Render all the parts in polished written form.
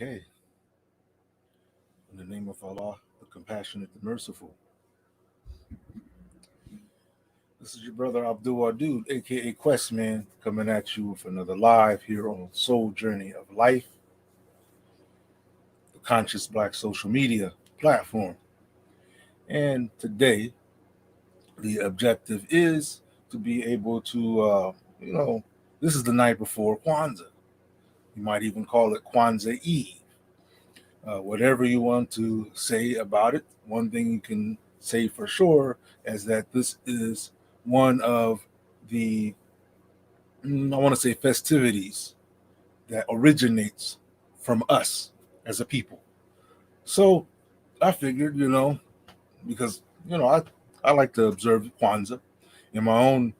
Okay. In the name of Allah, the compassionate, the merciful. This is your brother Abdul Wadud, aka Questman, coming at you with another live here on Soul Journey of Life, the conscious black social media platform. And today, the objective is to be able to, this is the night before Kwanzaa. You might even call it Kwanzaa Eve. Whatever you want to say about it, one thing you can say for sure is that this is one of the, I want to say, festivities that originates from us as a people. So I figured, because, I like to observe Kwanzaa in my own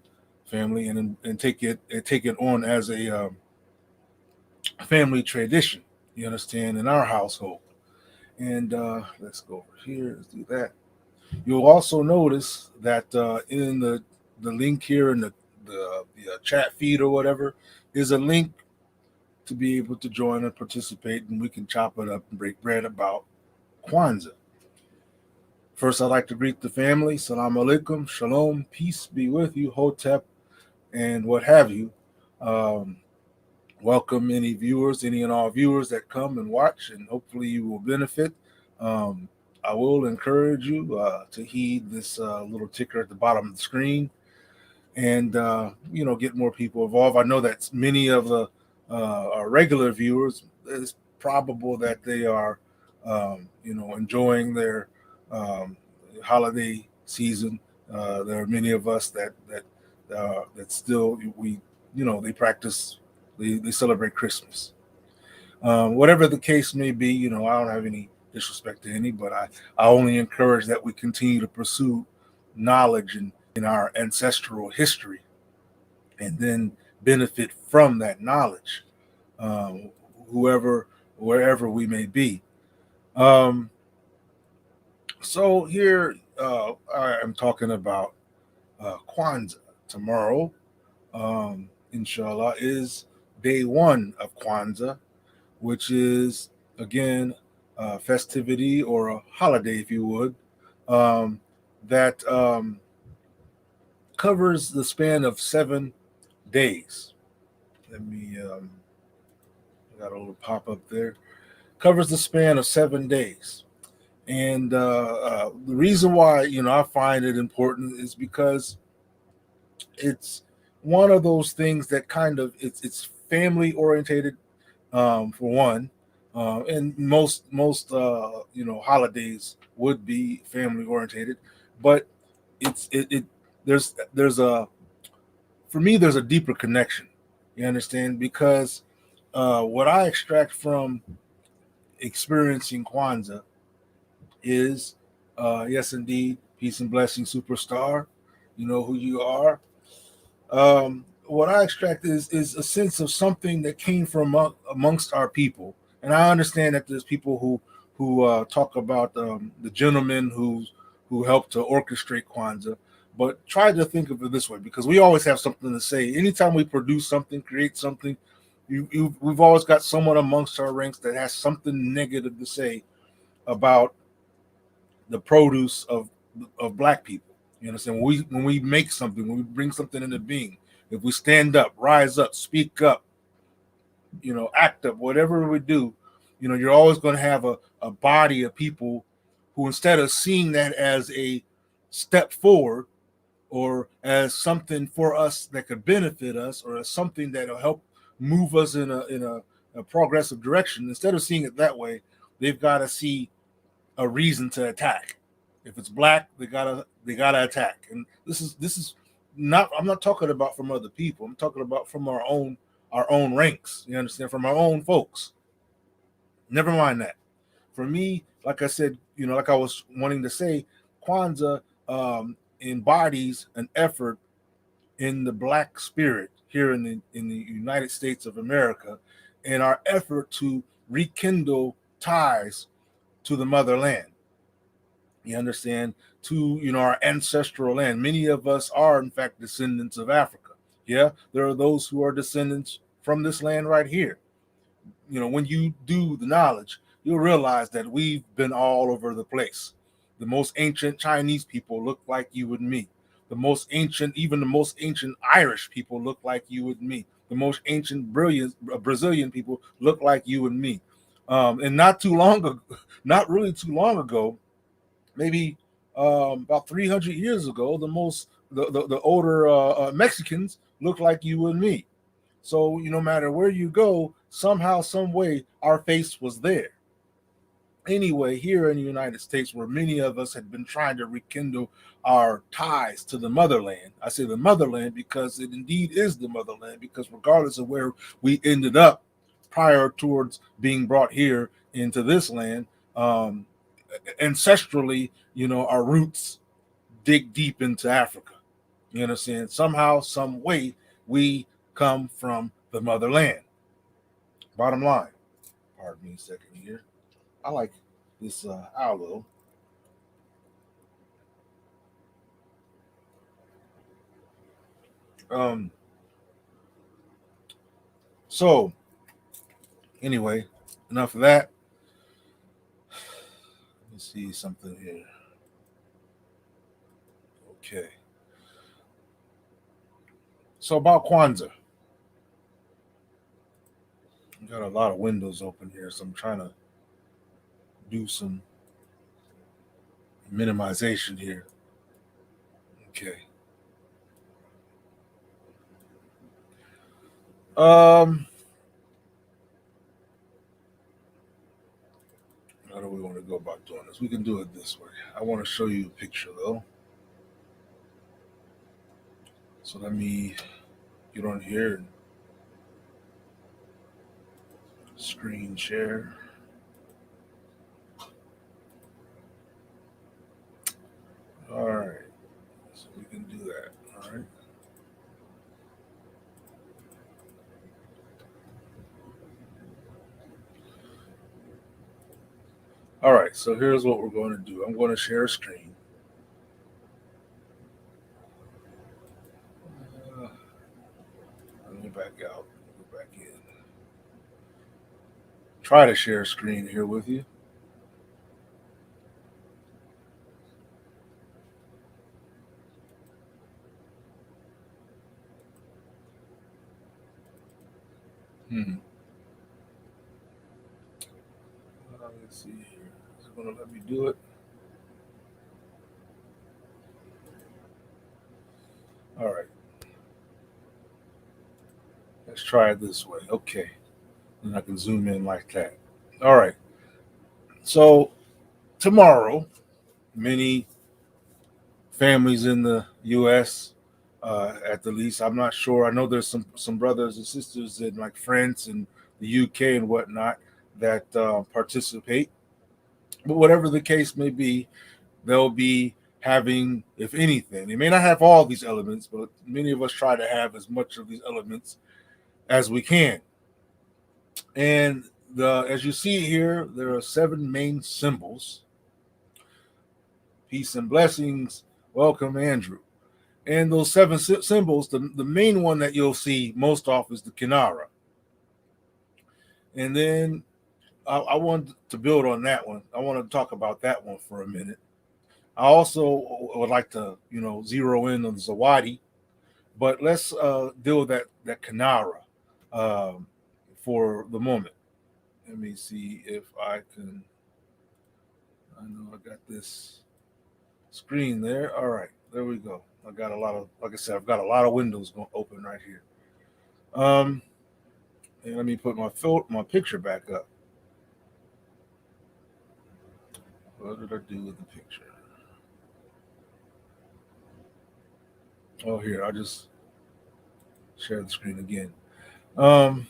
family and take it on as a family tradition, you understand, in our household. And let's go over here. Let's do that. You'll also notice that in the link here in the chat feed or whatever is a link to be able to join and participate, and we can chop it up and break bread about Kwanzaa. First, I'd like to greet the family. Salam alaikum, shalom, peace be with you, hotep, and what have you. Welcome any viewers, any and all viewers that come and watch, and hopefully you will benefit. I will encourage you to heed this little ticker at the bottom of the screen and, get more people involved. I know that many of the our regular viewers, it's probable that they are, enjoying their holiday season. There are many of us that still they practice. They celebrate Christmas. Whatever the case may be, I don't have any disrespect to any, but I only encourage that we continue to pursue knowledge in our ancestral history and then benefit from that knowledge, wherever we may be. So here I am talking about Kwanzaa. Tomorrow, inshallah, is day one of Kwanzaa, which is, again, a festivity or a holiday, if you would, that covers the span of 7 days. Let me, got a little pop up there. Covers the span of 7 days. And the reason why, I find it important is because it's one of those things that kind of, it's family orientated, for one, and most holidays would be family orientated, but there's a for me there's a deeper connection. You understand, because what I extract from experiencing Kwanzaa is yes indeed, peace and blessing, superstar. You know who you are. What I extract is a sense of something that came from amongst our people, and I understand that there's people who talk about the gentleman who helped to orchestrate Kwanzaa, but try to think of it this way, because we always have something to say. Anytime we produce something, create something, we've always got someone amongst our ranks that has something negative to say about the produce of Black people. You understand? When we make something, when we bring something into being, if we stand up, rise up, speak up, act up, whatever we do, you're always going to have a body of people who instead of seeing that as a step forward or as something for us that could benefit us or as something that'll help move us in a progressive direction, instead of seeing it that way, they've got to see a reason to attack. If it's black, they gotta attack. And this is not, I'm not talking about from other people. I'm talking about from our own ranks. You understand? From our own folks. Never mind that. For me, like I said, like I was wanting to say, Kwanzaa embodies an effort in the black spirit here in the United States of America, in our effort to rekindle ties to the motherland. You understand? To our ancestral land. Many of us are, in fact, descendants of Africa. Yeah, there are those who are descendants from this land right here. When you do the knowledge, you'll realize that we've been all over the place. The most ancient Chinese people look like you and me. Even the most ancient Irish people look like you and me. The most ancient brilliant Brazilian people look like you and me. And not too long ago, not really too long ago, maybe about 300 years ago, the older Mexicans looked like you and me. So no matter where you go, somehow, some way, our face was there. Anyway, here in the United States, where many of us had been trying to rekindle our ties to the motherland, I say the motherland because it indeed is the motherland, because regardless of where we ended up prior towards being brought here into this land, ancestrally, our roots dig deep into Africa. You understand? Somehow, some way, we come from the motherland. Bottom line. Pardon me a second here. I like this aloe. Um. So anyway, enough of that. Let me see something here. Okay. So about Kwanzaa, I got a lot of windows open here, so I'm trying to do some minimization here. Okay. Um. How do we want to go about doing this? We can do it this way. I want to show you a picture though. So let me get on here and screen share. All right. So we can do that. All right. All right. So here's what we're going to do. I'm going to share a screen. Let me back out. Go back in. Try to share a screen here with you. Hmm. Let's see here. Is it going to let me do it? All right. Let's try it this way. Okay. And I can zoom in like that. All right. So tomorrow, many families in the U.S. At the least, I'm not sure. I know there's some brothers and sisters in like France and the UK and whatnot that participate. But whatever the case may be, they'll be having, if anything, they may not have all these elements, but many of us try to have as much of these elements as we can. And as you see here, there are 7 main symbols. Peace and blessings. Welcome, Andrew. And those 7 symbols, the main one that you'll see most often is the kinara. And then I want to build on that one. I want to talk about that one for a minute. I also would like to, zero in on the Zawadi, but let's deal with that kinara for the moment. Let me see if I can. I know I got this screen there. All right, there we go. I got a lot of, like I said, I've got a lot of windows going open right here. Um, and let me put my picture back up. What did I do with the picture? Oh, here, I'll just share the screen again. Um,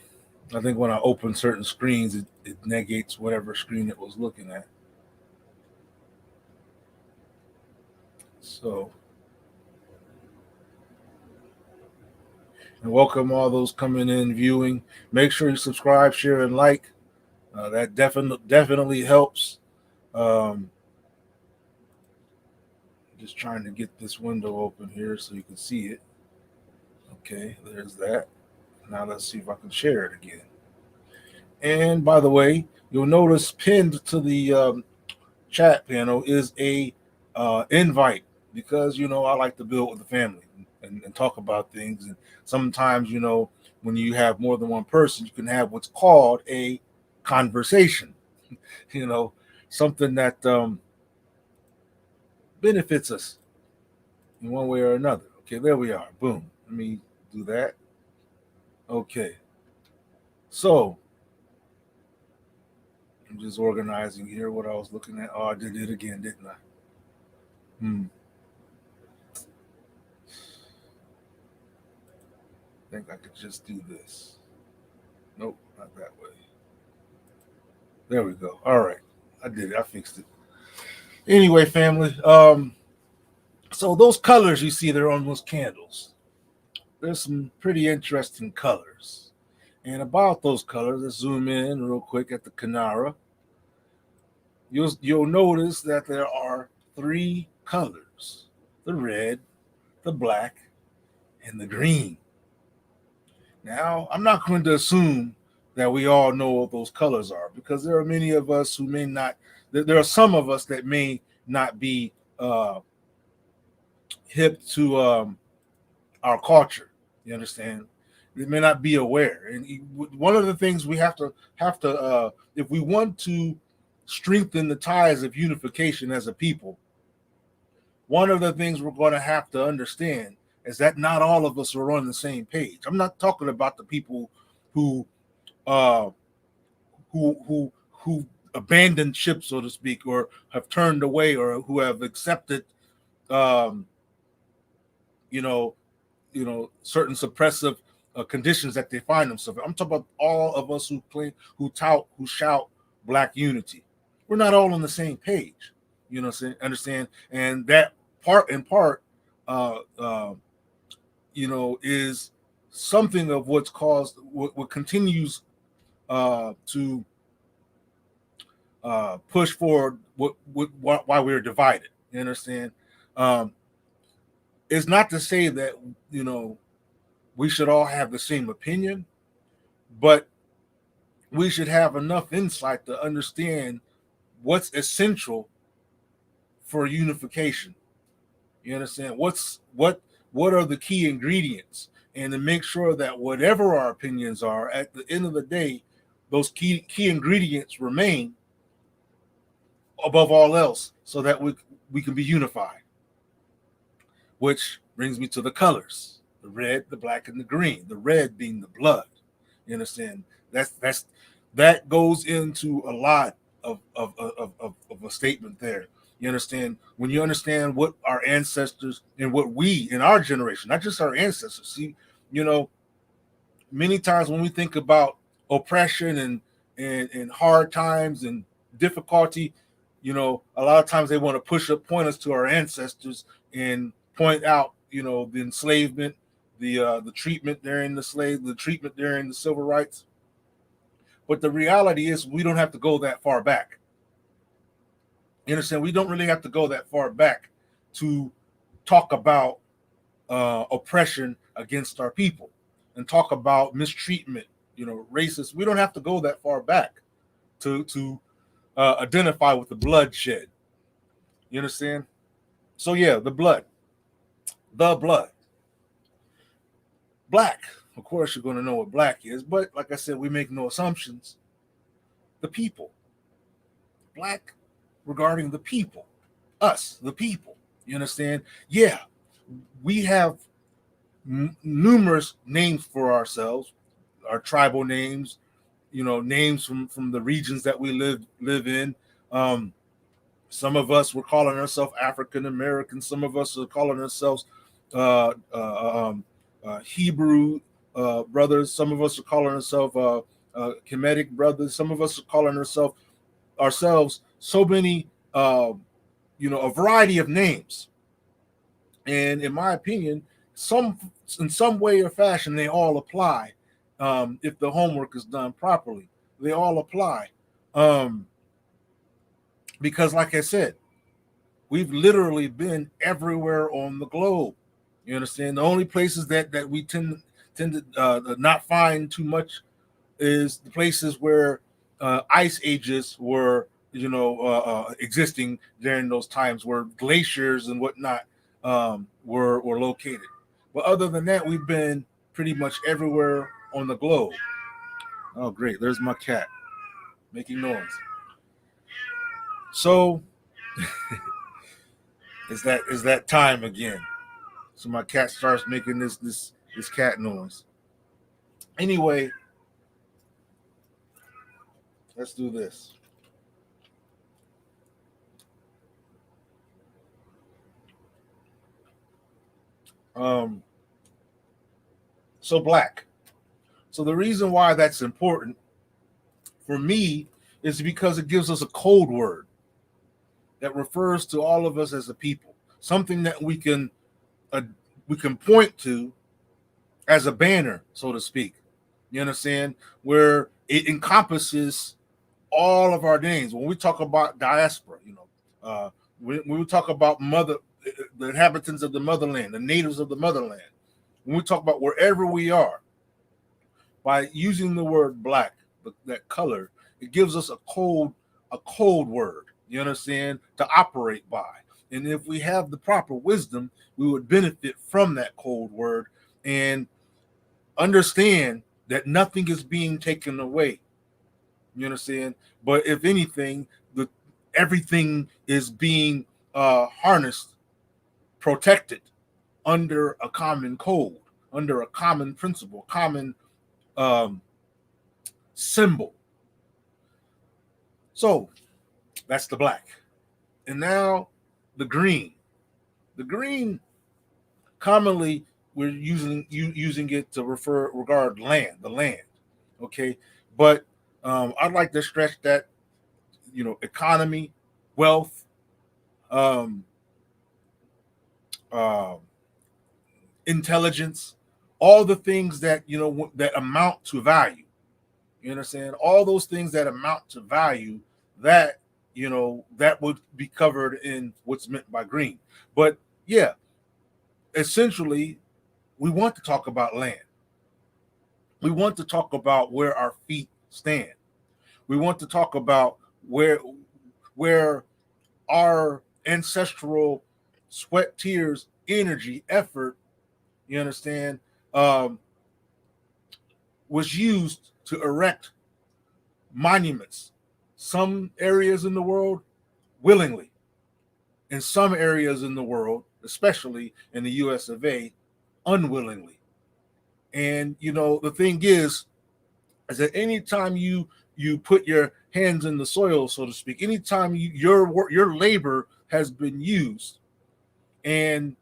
I think when I open certain screens, it negates whatever screen it was looking at. So, and welcome all those coming in viewing. Make sure you subscribe, share, and like. That definitely helps. Um, just trying to get this window open here so you can see it. Okay, there's that. Now let's see if I can share it again. And by the way, you'll notice pinned to the chat panel is a invite because I like to build with the family and talk about things. And sometimes when you have more than one person, you can have what's called a conversation. you know, Something that benefits us in one way or another. Okay, there we are. Boom. Let me do that. Okay. So I'm just organizing here what I was looking at. Oh, I did it again, didn't I? Hmm. I think I could just do this. Nope, not that way. There we go. All right. I did it. I fixed it. Anyway, family. So those colors you see there on those candles, there's some pretty interesting colors. And about those colors, let's zoom in real quick at the Kanara. You'll notice that there are three colors: the red, the black, and the green. Now, I'm not going to assume that we all know what those colors are because there are many of us who may not. There are some of us that may not be hip to our culture. You understand? They may not be aware. And one of the things we have to if we want to strengthen the ties of unification as a people, one of the things we're going to have to understand is that not all of us are on the same page. I'm not talking about the people who uh, who abandoned ship, so to speak, or have turned away, or who have accepted, um, you know, certain suppressive conditions that they find themselves in. I'm talking about all of us who shout black unity. We're not all on the same page. Understand? And that part in part, uh, uh, is something of what's caused, what continues to push forward why we're divided. You understand? Um, it's not to say that we should all have the same opinion, but we should have enough insight to understand what's essential for unification. You understand? What are the key ingredients, and to make sure that whatever our opinions are, at the end of the day, those key ingredients remain above all else, so that we can be unified. Which brings me to the colors: the red, the black, and the green. The red being the blood. You understand? That's that goes into a lot of a statement there. You understand? When you understand what our ancestors and what we in our generation, not just our ancestors, see, you know, many times when we think about oppression and hard times and difficulty, a lot of times they want to point us to our ancestors and point out, the enslavement, the treatment during the treatment during the civil rights. But the reality is, we don't have to go that far back. You understand? We don't really have to go that far back to talk about oppression against our people and talk about mistreatment, racist. We don't have to go that far back to identify with the bloodshed. You understand? So yeah, the blood, black. Of course, you're going to know what black is, but like I said, we make no assumptions. The people, black regarding the people, us, the people. You understand? Yeah, we have numerous names for ourselves, our tribal names, names from the regions that we live in. Some of us were calling ourselves African American. Some of us are calling ourselves Hebrew brothers. Some of us are calling ourselves Kemetic brothers. Some of us are calling ourselves so many, a variety of names. And in my opinion, in some way or fashion, they all apply. If the homework is done properly, they all apply. Because, like I said, we've literally been everywhere on the globe. You understand? The only places that we tend to not find too much is the places where ice ages were, existing during those times, where glaciers and whatnot were located. But other than that, we've been pretty much everywhere on the globe. Oh, great! There's my cat making noise. So is that time again? So my cat starts making this cat noise. Anyway, let's do this. So black. So the reason why that's important for me is because it gives us a code word that refers to all of us as a people, something that we can point to as a banner, so to speak. You understand? Where it encompasses all of our names. When we talk about diaspora, when we talk about the inhabitants of the motherland, the natives of the motherland, when we talk about wherever we are, by using the word black, that color, it gives us a code word, you understand, to operate by. And if we have the proper wisdom, we would benefit from that code word and understand that nothing is being taken away. You understand? But if anything, everything is being harnessed, protected under a common code, under a common principle, common symbol. So that's the black. And now the green. The green, commonly we're using it to regard the land. Okay. But I'd like to stress that, economy, wealth, um, uh, intelligence, all the things that, that amount to value. You understand? All those things that amount to value, that, that would be covered in what's meant by green. But yeah, essentially, we want to talk about land. We want to talk about where our feet stand. We want to talk about where our ancestral sweat, tears, energy, effort, you understand, was used to erect monuments. Some areas in the world willingly. In some areas in the world, especially in the US of A, unwillingly. And the thing is that anytime you put your hands in the soil, so to speak, anytime your labor has been used and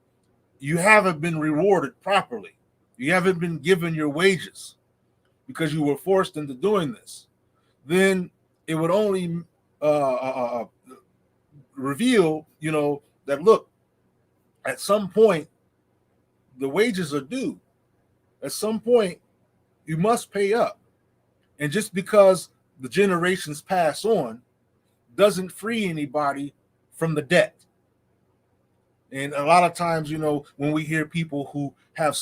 you haven't been rewarded properly, you haven't been given your wages because you were forced into doing this, then it would only reveal, that look, at some point the wages are due. At some point you must pay up. And just because the generations pass on doesn't free anybody from the debt. And a lot of times, when we hear people who have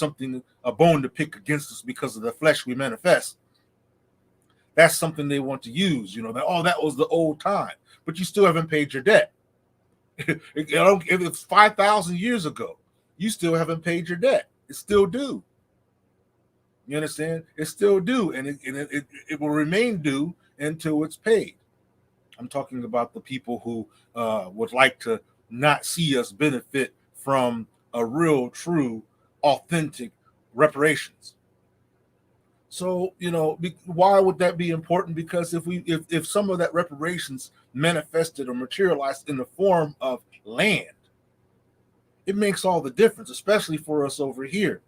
a bone to pick against us because of the flesh we manifest, that's something they want to use, that was the old time, but you still haven't paid your debt. If it's 5,000 years ago, you still haven't paid your debt. It's still due. You understand? It's still due, and it will remain due until it's paid. I'm talking about the people who would like to not see us benefit from a real, true, authentic reparations. So, why would that be important? Because if some of that reparations manifested or materialized in the form of land, it makes all the difference, especially for us over here.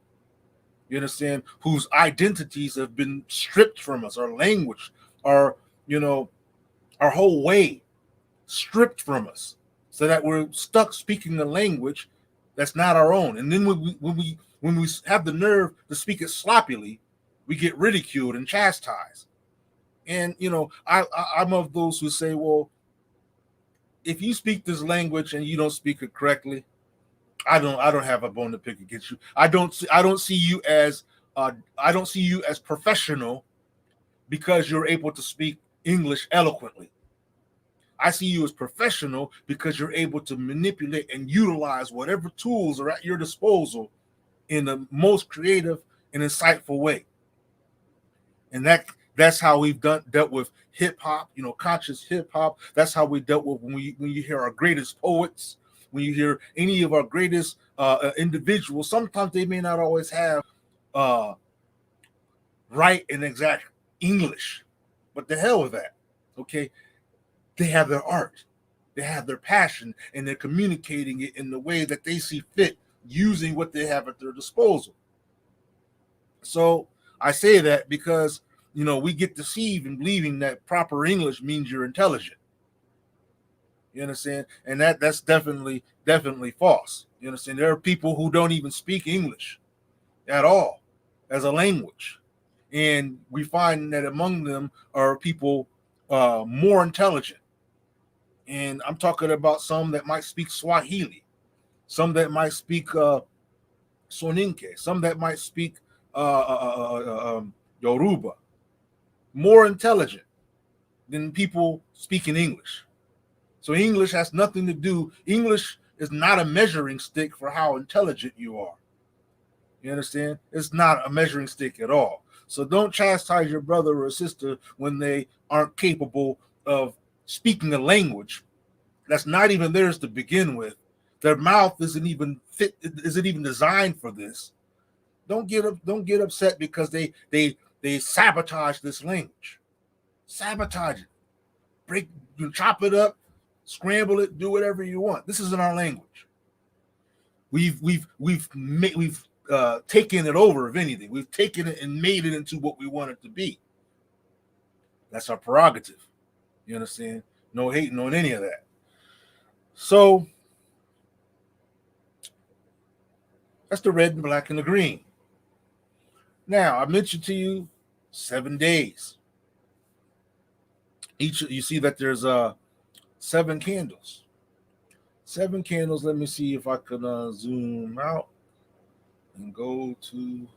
You understand? Whose identities have been stripped from us, our language, our you know, our whole way stripped from us, so that we're stuck speaking a language that's not our own. And then when we have the nerve to speak it sloppily, we get ridiculed and chastised. And I'm of those who say, well, if you speak this language and you don't speak it correctly, I don't have a bone to pick against you. I don't see you as I don't see you as professional because you're able to speak English eloquently. I see you as professional because you're able to manipulate and utilize whatever tools are at your disposal in the most creative and insightful way. And that's how we've dealt with hip hop, conscious hip hop. That's how we dealt with when you hear our greatest poets, when you hear any of our greatest individuals. Sometimes they may not always have uh, right and exact English, but the hell with that. Okay, they have their art, they have their passion, and they're communicating it in the way that they see fit, using what they have at their disposal. So I say that because we get deceived in believing that proper English means you're intelligent. You understand? And that's definitely false. You understand? There are people who don't even speak English at all as a language, and we find that among them are people more intelligent. And I'm talking about some that might speak Swahili, some that might speak Soninke, some that might speak Yoruba, more intelligent than people speaking English. So English has nothing to do. English is not a measuring stick for how intelligent you are. You understand? It's not a measuring stick at all. So don't chastise your brother or sister when they aren't capable of speaking a language that's not even theirs to begin with. Their mouth isn't even designed for this. Don't get upset because they sabotage this language. Sabotage it. Chop it up, scramble it, do whatever you want. This isn't our language. We've taken it over. If anything, we've taken it and made it into what we want it to be. That's our prerogative. You understand? No hating on any of that. So that's the red and black and the green. Now I mentioned to you 7 days. Each you see that there's 7 candles. 7 candles. Let me see if I can zoom out and go to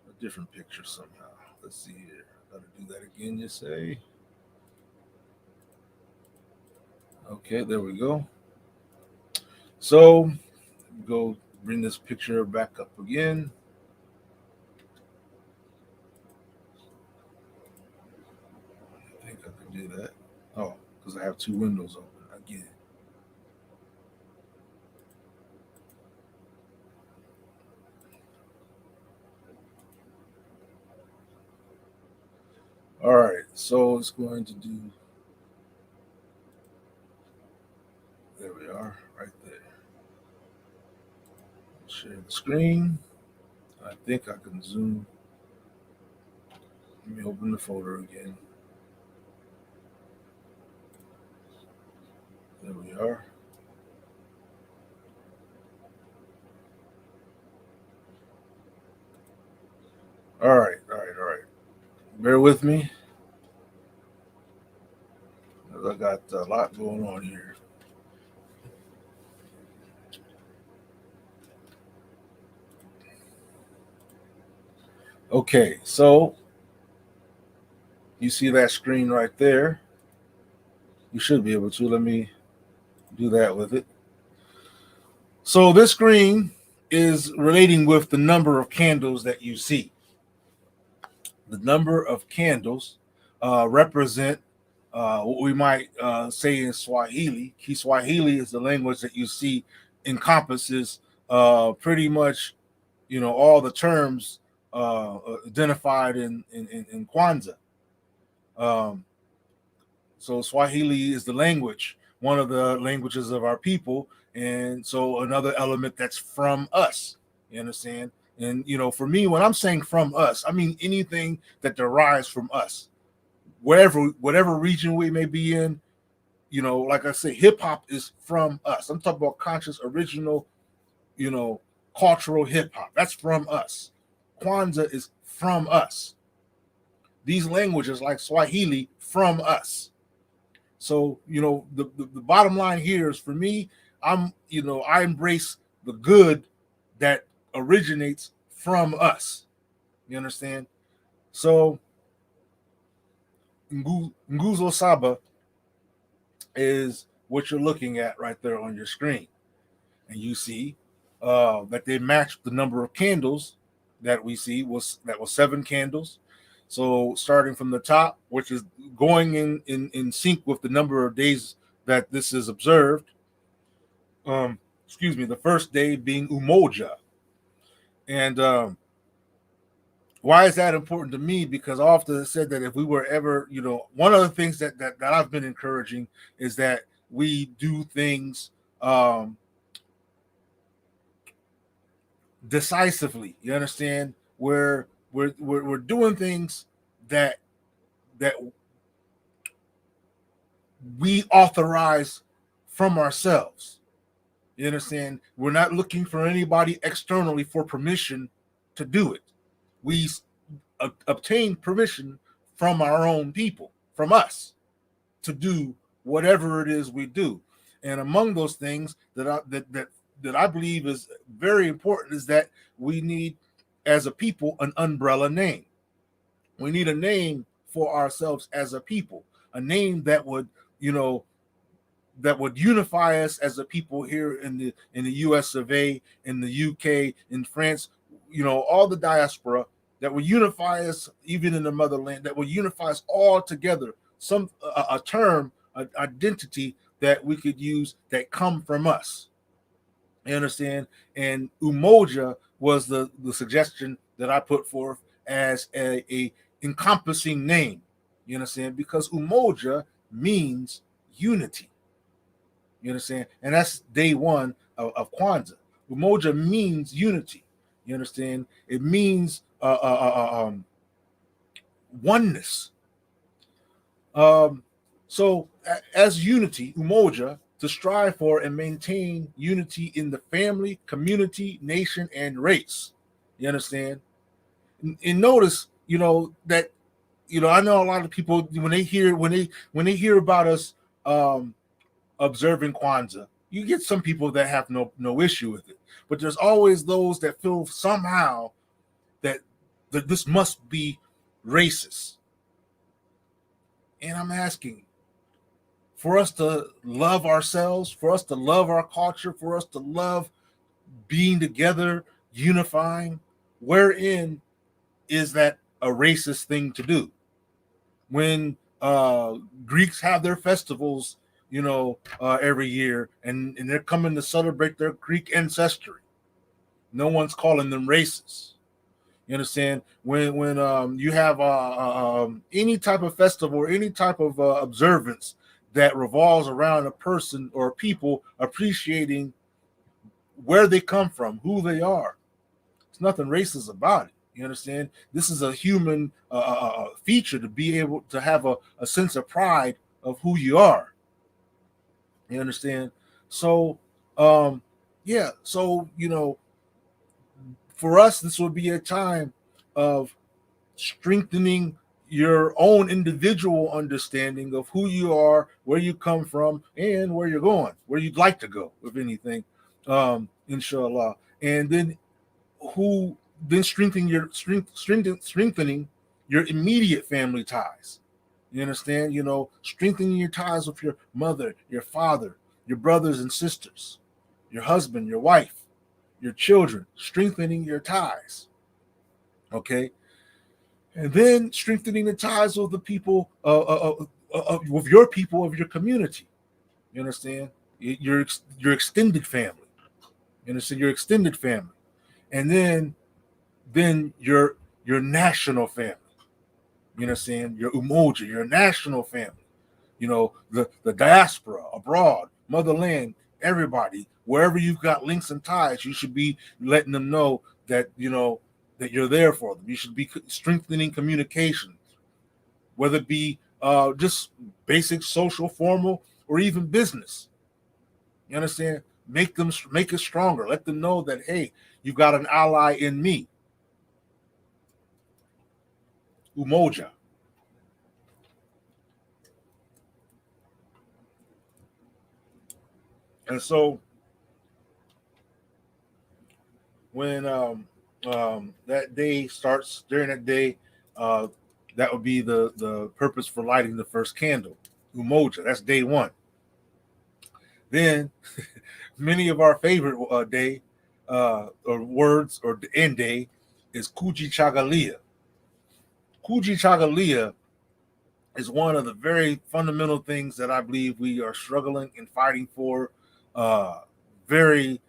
a different picture somehow. Let's see here. Gotta do that again, you say? Okay, there we go. So go bring this picture back up again. I think I can do that. Oh, because I have 2 windows open again. All right, so it's going to do. There we are, right there. Share the screen. I think I can zoom. Let me open the folder again. There we are. All right. Bear with me. I got a lot going on here. Okay, so you see that screen right there. You should be able to. Let me do that with it. So this screen is relating with the number of candles that you see. The number of candles represent what we might say in Swahili. Kiswahili is the language that you see encompasses pretty much, all the terms identified in Kwanzaa. Um, so Swahili is the language, one of the languages of our people, and so another element that's from us. You understand? And for me, when I'm saying from us, I mean anything that derives from us, whatever region we may be in. Like I say, hip hop is from us. I'm talking about conscious, original, you know, cultural hip hop. That's from us. Kwanzaa is from us. These languages like Swahili from us. So, the bottom line here is for me, I embrace the good that originates from us. You understand? So, Nguzo Saba is what you're looking at right there on your screen. And you see that they matched the number of candles that we see was 7 candles. So starting from the top, which is going in sync with the number of days that this is observed. The first day being Umoja. And why is that important to me? Because I often said that if we were ever, one of the things that I've been encouraging is that we do things decisively. You understand? We're doing things that we authorize from ourselves. You understand? We're not looking for anybody externally for permission to do it. We obtain permission from our own people, from us, to do whatever it is we do. And among those things that I believe is very important is that we need, as a people, an umbrella name. We need a name for ourselves as a people, a name that would, unify us as a people here in the US of A, in the UK, in France, all the diaspora, that would unify us even in the motherland, that would unify us all together. A term, an identity that we could use that come from us. You understand? And Umoja was the suggestion that I put forth as a encompassing name. You understand? Because Umoja means unity. You understand? And that's day one of Kwanzaa. Umoja means unity. You understand? It means oneness. So as unity, Umoja, to strive for and maintain unity in the family, community, nation, and race. You understand? And notice, that, I know a lot of people when they hear about us observing Kwanzaa, you get some people that have no issue with it, but there's always those that feel somehow that this must be racist. And I'm asking, for us to love ourselves, for us to love our culture, for us to love being together, unifying, wherein is that a racist thing to do? When Greeks have their festivals, every year, and they're coming to celebrate their Greek ancestry, no one's calling them racist. You understand? When you have any type of festival or any type of observance that revolves around a person or people appreciating where they come from, who they are, there's nothing racist about it. You understand? This is a human feature to be able to have a sense of pride of who you are. You understand? So, yeah. So, for us, this would be a time of strengthening your own individual understanding of who you are, where you come from, and where you're going, where you'd like to go, if anything, inshallah. And then strengthening your immediate family ties. You understand? Strengthening your ties with your mother, your father, your brothers and sisters, your husband, your wife, your children, strengthening your ties. Okay. And then strengthening the ties with the people with your people of your community. You understand? Your extended family. You understand? Your extended family, and then your national family. You understand? Your umoja, your national family. The diaspora abroad, motherland, everybody, wherever you've got links and ties, you should be letting them know that that you're there for them. You should be strengthening communication, whether it be just basic social, formal, or even business. You understand? Make it stronger. Let them know that, hey, you've got an ally in me. Umoja. And so when that day starts, during that day, that would be the purpose for lighting the first candle. Umoja. That's day one. Then many of our favorite day or words or end day is Kuji Chagalia. Kuji Chagalia is one of the very fundamental things that I believe we are struggling and fighting for. Very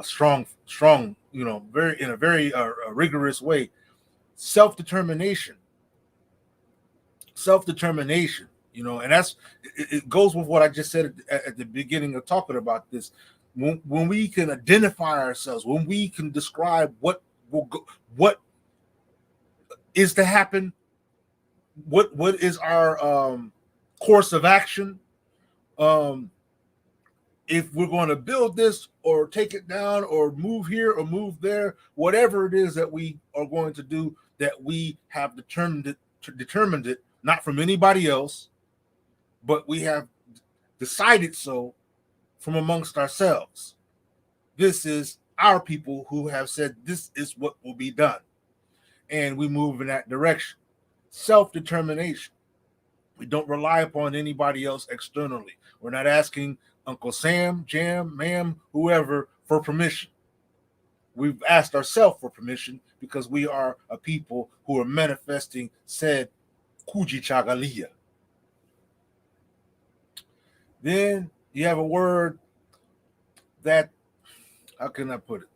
strong, very in a very rigorous way. Self-determination, and that's it goes with what I just said at the beginning of talking about this. When we can identify ourselves, when we can describe what is to happen, what is our course of action, if we're going to build this or take it down or move here or move there, whatever it is that we are going to do, that we have determined it not from anybody else, but we have decided so from amongst ourselves. This is our people who have said this is what will be done, and we move in that direction. Self-determination. We don't rely upon anybody else externally. We're not asking Uncle Sam, Jam, Ma'am, whoever for permission. We've asked ourselves for permission because we are a people who are manifesting said Kuji Chagalia. Then you have a word that, how can I put it?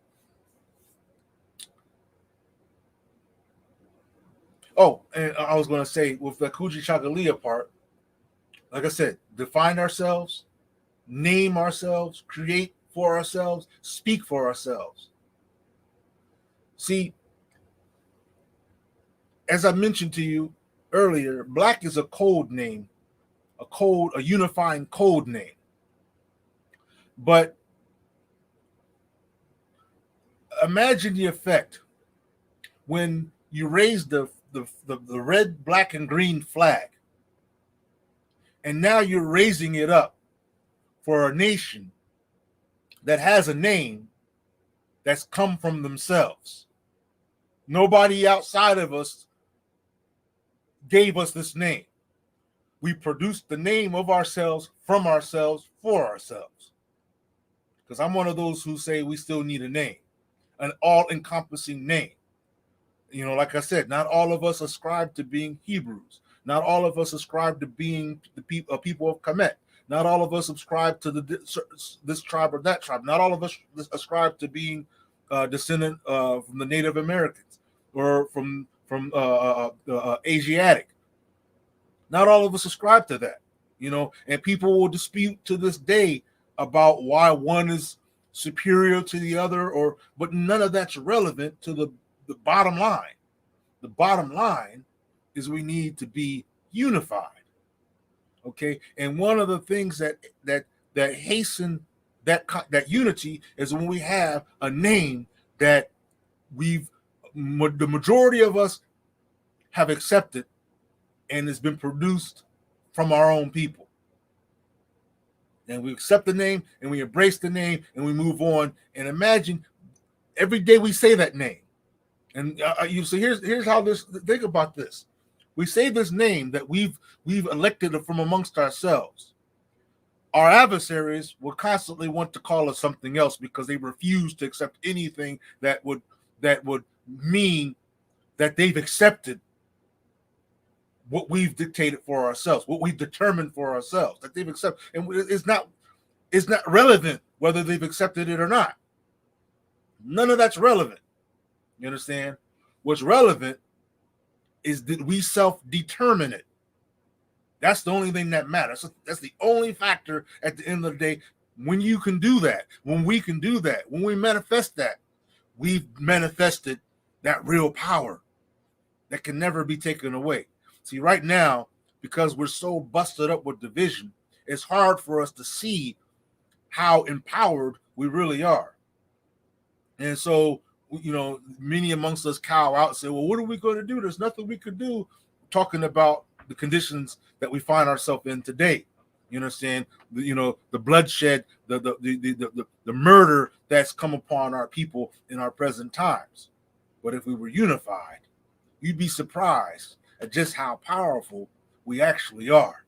Oh, and I was going to say with the Kuji Chagalia part, like I said, define ourselves, name ourselves, create for ourselves, speak for ourselves. See, as I mentioned to you earlier, Black is a code name, a unifying code name. But imagine the effect when you raise the red, black, and green flag, and now you're raising it up for a nation that has a name that's come from themselves. Nobody outside of us gave us this name. We produced the name of ourselves from ourselves for ourselves. Because I'm one of those who say we still need a name, an all-encompassing name. Like I said, not all of us ascribe to being Hebrews. Not all of us ascribe to being the people of Kemet. Not all of us subscribe to this tribe or that tribe. Not all of us ascribe to being descendant from the Native Americans or from Asiatic. Not all of us ascribe to that, and people will dispute to this day about why one is superior to the other, but none of that's relevant to the bottom line. The bottom line is we need to be unified. Okay, and one of the things that hasten that unity is when we have a name that the majority of us have accepted and has been produced from our own people. And we accept the name and we embrace the name and we move on. And imagine every day we say that name. And so here's how this. Think about this. We say this name that we've elected from amongst ourselves. Our adversaries will constantly want to call us something else because they refuse to accept anything that would mean that they've accepted what we've dictated for ourselves, what we've determined for ourselves that they've accepted, and it's not relevant whether they've accepted it or not. None of that's relevant. You understand? What's relevant is that we self-determine it. That's the only thing that matters. That's the only factor at the end of the day. When you can do that, when we can do that, when we manifest that, we've manifested that real power that can never be taken away. See, right now, because we're so busted up with division, it's hard for us to see how empowered we really are. And so, many amongst us cow out and say, well, what are we going to do? There's nothing we could do, talking about the conditions that we find ourselves in today. You understand? The bloodshed, the murder that's come upon our people in our present times. But if we were unified, you'd be surprised at just how powerful we actually are.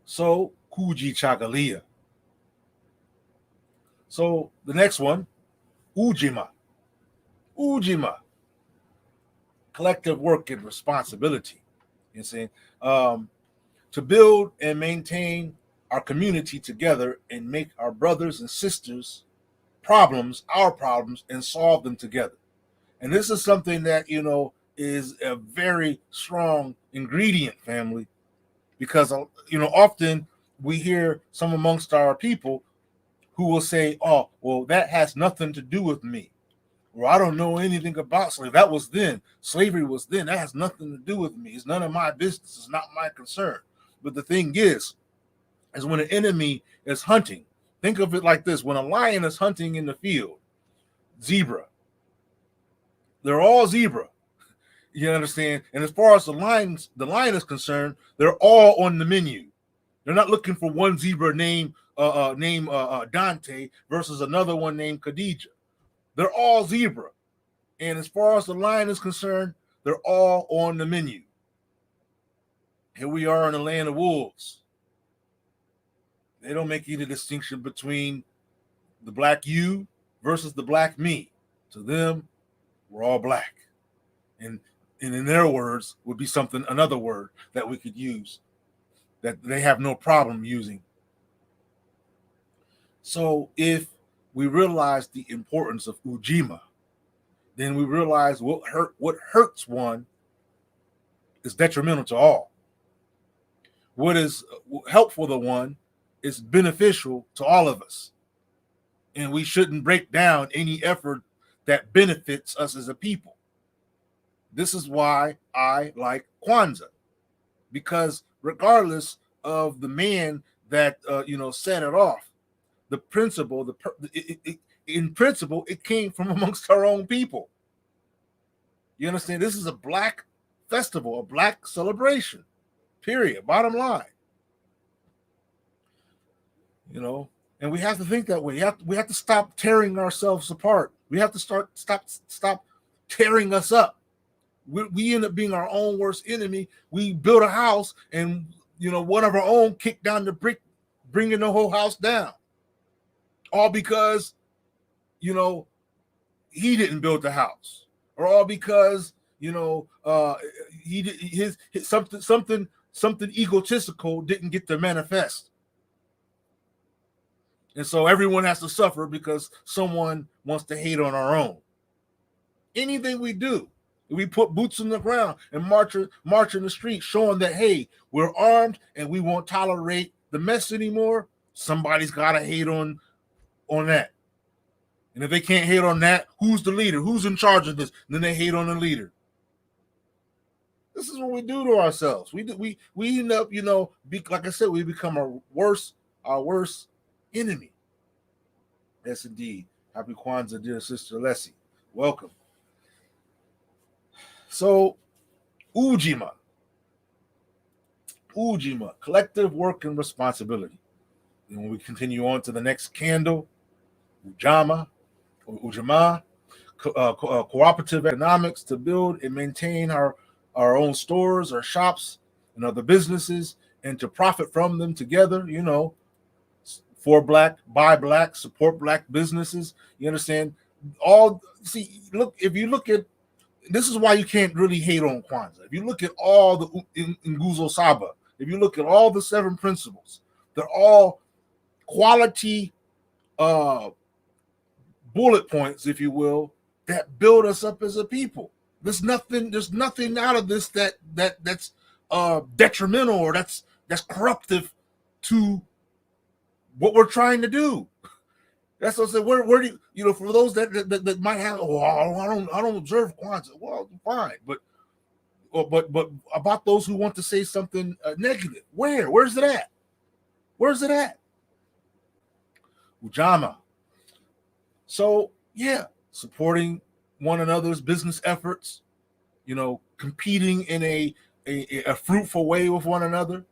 So, Kuji Chagalia. So the next one, Ujima. Ujima. Collective work and responsibility. You see, to build and maintain our community together and make our brothers and sisters problems our problems and solve them together. And this is something that is a very strong ingredient, family, because often we hear some amongst our people who will say, oh, well, that has nothing to do with me. Or I don't know anything about slavery. That was then. Slavery was then. That has nothing to do with me. It's none of my business. It's not my concern. But the thing is when an enemy is hunting, think of it like this. When a lion is hunting in the field, zebra, they're all zebra. You understand? And as far as the lion is concerned, they're all on the menu. They're not looking for one zebra named Dante versus another one named Khadijah. They're all zebra. And as far as the lion is concerned, they're all on the menu. Here we are in the land of wolves. They don't make any distinction between the black you versus the black me. To them, we're all black. And in their words would be another word that we could use that they have no problem using. So if we realize the importance of Ujima, then we realize what hurts one is detrimental to all. What is helpful to one is beneficial to all of us. And we shouldn't break down any effort that benefits us as a people. This is why I like Kwanzaa, because regardless of the man that set it off, the principle, in principle, it came from amongst our own people. You understand? This is a black festival, a black celebration. Period. Bottom line. And we have to think that way. We have to stop tearing ourselves apart. We have to stop tearing us up. We end up being our own worst enemy. We build a house, and one of our own kicked down the brick, bringing the whole house down. All because he didn't build the house, or all because he did his something egotistical didn't get to manifest. And so everyone has to suffer because someone wants to hate on our own. Anything we do, we put boots on the ground and march in the street, showing that, hey, we're armed and we won't tolerate the mess anymore. Somebody's got to hate on that. And if they can't hate on that, who's the leader? Who's in charge of this? And then they hate on the leader. This is what we do to ourselves. We end up, like I said, we become our worst enemy. Yes, indeed. Happy Kwanzaa, dear Sister Leslie. Welcome. So, Ujima, collective work and responsibility. And when we continue on to the next candle, Ujima, cooperative economics to build and maintain our own stores, our shops, and other businesses, and to profit from them together, for black, buy black, support black businesses. You understand? Look, if you look at this is why you can't really hate on Kwanzaa. If you look at all the Nguzo Saba, if you look at all the 7 principles, they're all quality bullet points, if you will, that build us up as a people. There's nothing out of this that's detrimental or that's corruptive to what we're trying to do. That's what I said. Where do you for those that might have, I don't observe Kwanzaa. Well, fine, but about those who want to say something negative, where's it at? Where's it at? Ujima. So yeah, supporting one another's business efforts, competing in a fruitful way with one another,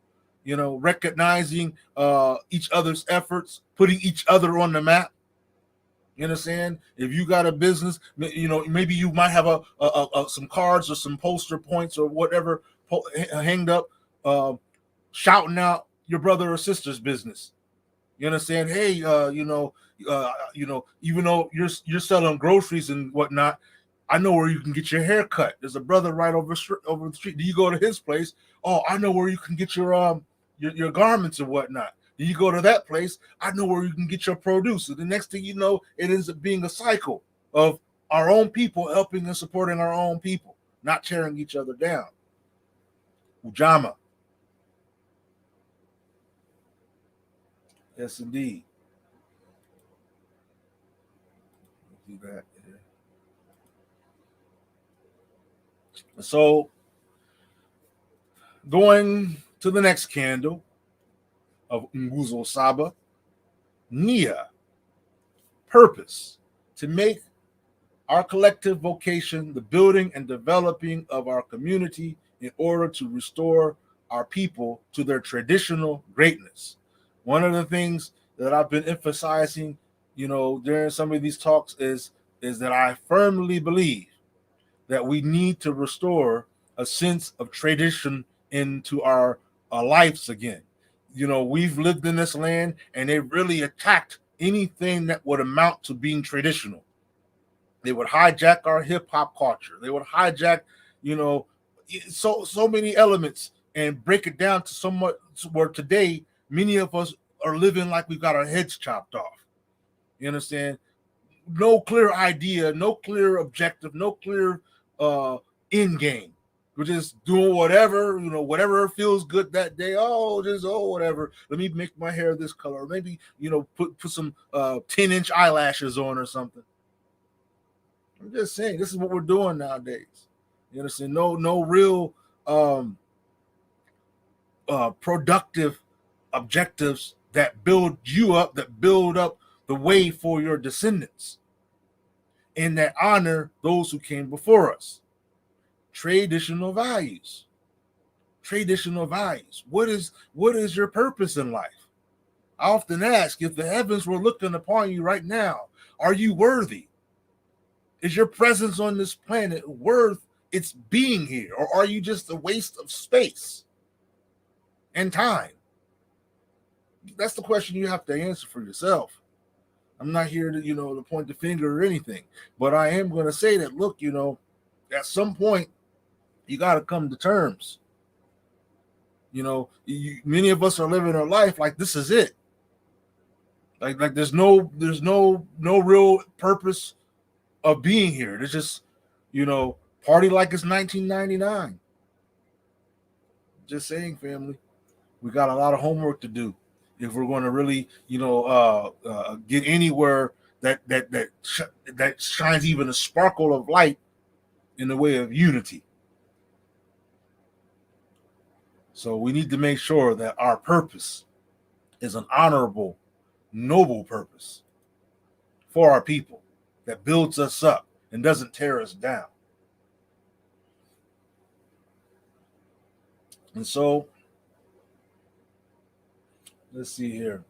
recognizing each other's efforts, putting each other on the map. You understand? If you got a business, maybe you might have some cards or some poster points or whatever hanged up, shouting out your brother or sister's business. You understand? Hey, even though you're selling groceries and whatnot, I know where you can get your hair cut. There's a brother right over the street. Do you go to his place? Oh, I know where you can get your garments and whatnot. Do you go to that place? I know where you can get your produce. And the next thing you know, it ends up being a cycle of our own people helping and supporting our own people, not tearing each other down. Ujima. Yes, indeed. Do that. So, going to the next candle of Nguzo Saba, Nia, purpose, to make our collective vocation the building and developing of our community in order to restore our people to their traditional greatness. One of the things that I've been emphasizing, during some of these talks is that I firmly believe that we need to restore a sense of tradition into our lives again. We've lived in this land and they really attacked anything that would amount to being traditional. They would hijack our hip hop culture. They would hijack, so many elements and break it down to somewhat where today many of us are living like we've got our heads chopped off. You understand? No clear idea, no clear objective, no clear end game. We're just doing whatever, whatever feels good that day. Whatever. Let me make my hair this color. Maybe, put some 10-inch eyelashes on or something. I'm just saying, this is what we're doing nowadays. You understand? No real productive objectives that build you up, that build up the way for your descendants, and that honor those who came before us. Traditional values. Traditional values. What is your purpose in life? I often ask, if the heavens were looking upon you right now, are you worthy? Is your presence on this planet worth its being here? Or are you just a waste of space and time? That's the question you have to answer for yourself. I'm not here to, to point the finger or anything, but I am going to say that, look, at some point, you got to come to terms. Many of us are living our life like this is it. Like there's no real purpose of being here. There's just, party like it's 1999. Just saying, family, we got a lot of homework to do if we're going to really, get anywhere that shines even a sparkle of light in the way of unity. So we need to make sure that our purpose is an honorable, noble purpose for our people that builds us up and doesn't tear us down. And so, let's see here.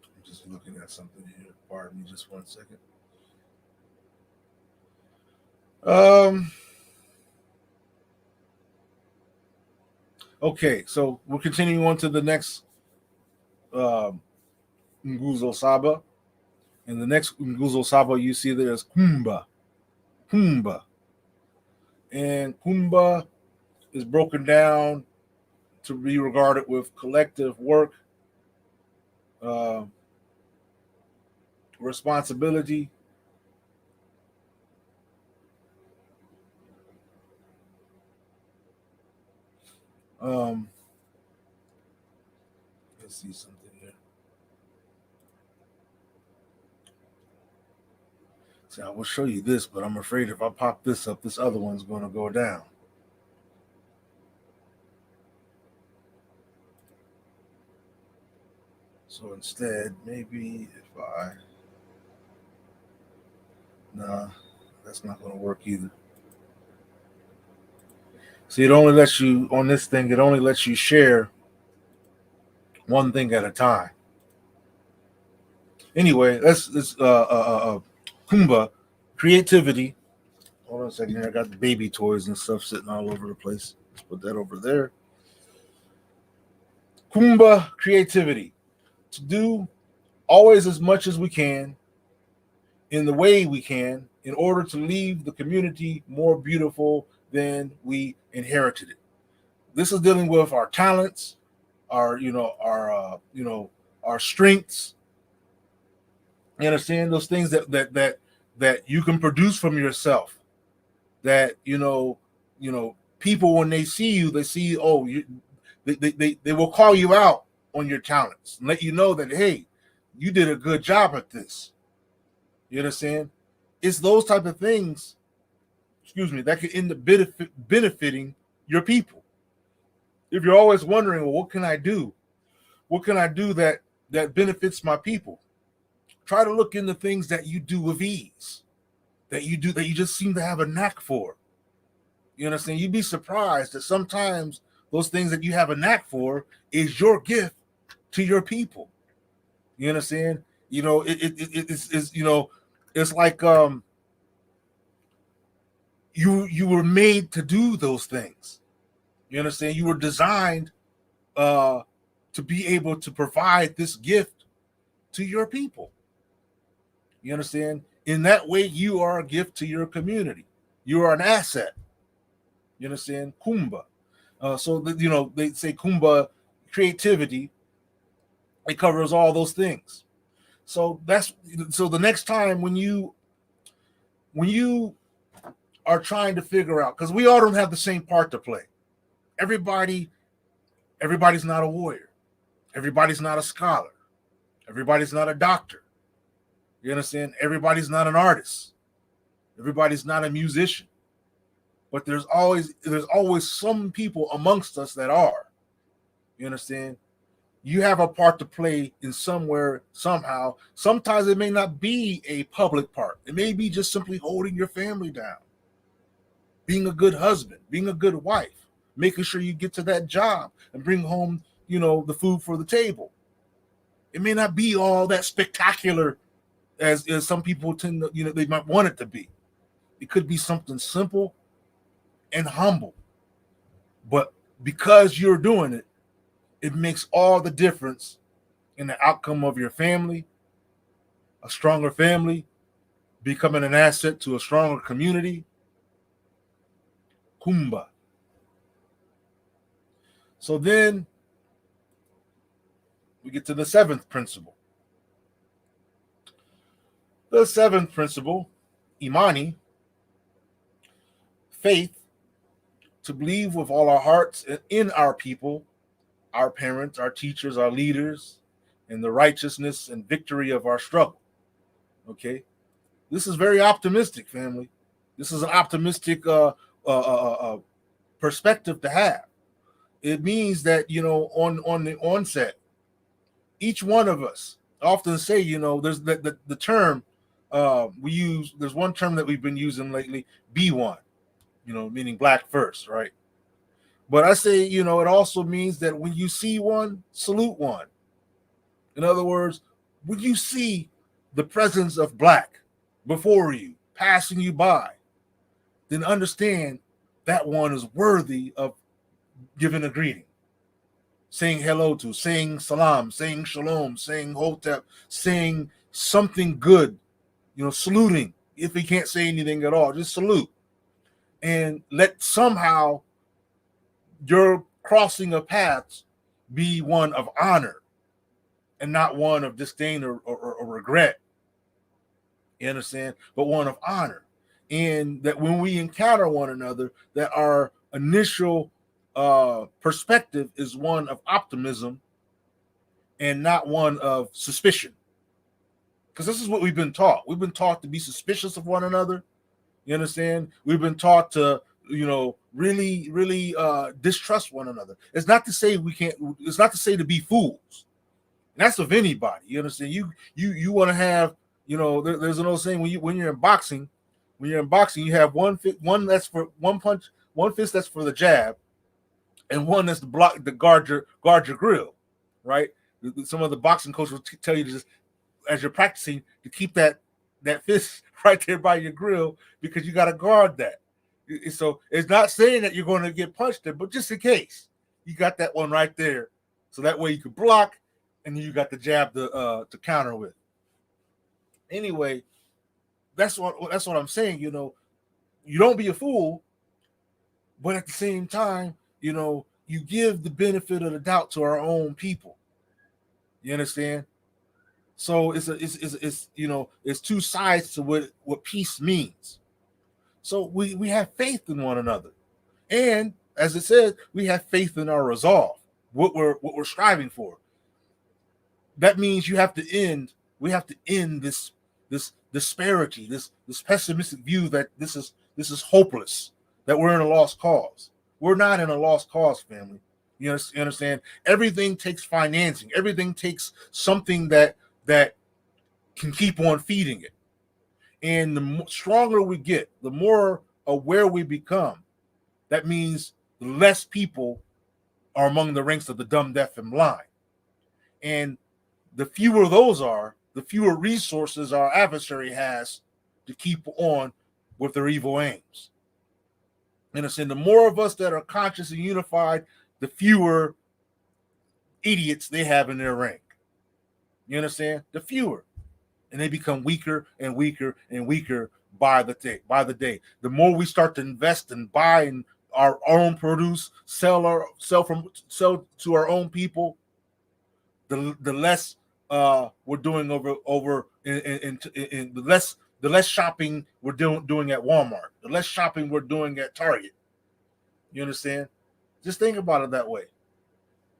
I'm just looking at something here. Pardon me just 1 second. Okay, so we're continuing on to the next Nguzo Saba. And the next Nguzo Saba you see there is Kumba. Kumba. And Kumba is broken down to be regarded with collective work, uh, responsibility. Um, let's see something here. See, I will show you this, but I'm afraid if I pop this up, this other one's going to go down. So instead, maybe if I... Nah, that's not going to work either. See, it only lets you, on this thing, it only lets you share one thing at a time. Anyway, let's Kumba, creativity. Hold on a second here. I got the baby toys and stuff sitting all over the place. Let's put that over there. Kumba, creativity. To do always as much as we can in the way we can in order to leave the community more beautiful than we inherited it. This is dealing with our talents, our our strengths. You understand those things that you can produce from yourself. That people when they see you, they see they will call you out on your talents and let you know that hey, you did a good job at this. You understand? It's those type of things, that could end up benefiting your people. If you're always wondering, well, what can I do? What can I do that benefits my people? Try to look into things that you do with ease, that you just seem to have a knack for. You understand? You'd be surprised that sometimes those things that you have a knack for is your gift to your people. You understand? It's like you were made to do those things. You understand? You were designed to be able to provide this gift to your people. You understand? In that way, you are a gift to your community. You are an asset. You understand? Kumba. They say Kumba creativity. It covers all those things. So the next time when you are trying to figure out, because we all don't have the same part to play. Everybody's not a warrior. Everybody's not a scholar. Everybody's not a doctor. You understand? Everybody's not an artist. Everybody's not a musician. But there's always some people amongst us that are. You understand? You have a part to play in somewhere, somehow. Sometimes it may not be a public part. It may be just simply holding your family down, being a good husband, being a good wife, making sure you get to that job and bring home, the food for the table. It may not be all that spectacular as some people tend to, they might want it to be. It could be something simple and humble. But because you're doing it, it makes all the difference in the outcome of your family, a stronger family, becoming an asset to a stronger community. Kumba. So then we get to the seventh principle. The seventh principle, Imani, faith, to believe with all our hearts in our people, our parents, our teachers, our leaders, and the righteousness and victory of our struggle. Okay? This is very optimistic, family. This is an optimistic perspective to have. It means that, on the onset, each one of us often say, there's the term we use. There's one term that we've been using lately, be one, meaning black first, right? But I say, it also means that when you see one, salute one. In other words, when you see the presence of black before you, passing you by, then understand that one is worthy of giving a greeting. saying hello to, saying salam, saying shalom, saying hotep, saying something good, saluting. If he can't say anything at all, just salute. And let somehow your crossing of paths be one of honor and not one of disdain or regret. You understand? But one of honor. And that when we encounter one another, that our initial perspective is one of optimism and not one of suspicion. Because this is what we've been taught. We've been taught to be suspicious of one another. You understand? We've been taught to, really, really distrust one another. It's not to say we can't. It's not to say to be fools. And that's of anybody. You understand? You want to have. There's an old saying when you're in boxing, you have one that's for one punch, one fist that's for the jab, and one that's to guard your grill, right? Some of the boxing coaches will tell you to just, as you're practicing, to keep that fist right there by your grill because you got to guard that. So it's not saying that you're going to get punched there, but just in case, you got that one right there, so that way you can block, and then you got the jab to counter with. Anyway, that's what I'm saying. You don't be a fool, but at the same time, you give the benefit of the doubt to our own people. You understand? So it's two sides to what peace means. So we have faith in one another, and as it says, we have faith in our resolve, what we're striving for. That means we have to end this disparity, this pessimistic view that this is hopeless, that we're in a lost cause. We're not in a lost cause, family. You understand? Everything takes financing. Everything takes something that can keep on feeding it. And the stronger we get, the more aware we become. That means the less people are among the ranks of the dumb, deaf, and blind. And the fewer those are, the fewer resources our adversary has to keep on with their evil aims. And it's in the more of us that are conscious and unified, the fewer idiots they have in their rank. You understand? The fewer. And they become weaker and weaker and weaker by the day. The more we start to invest and buy in our own produce, sell to our own people, the less we're doing over in the less shopping we're doing at Walmart, the less shopping we're doing at Target. You understand? Just think about it that way.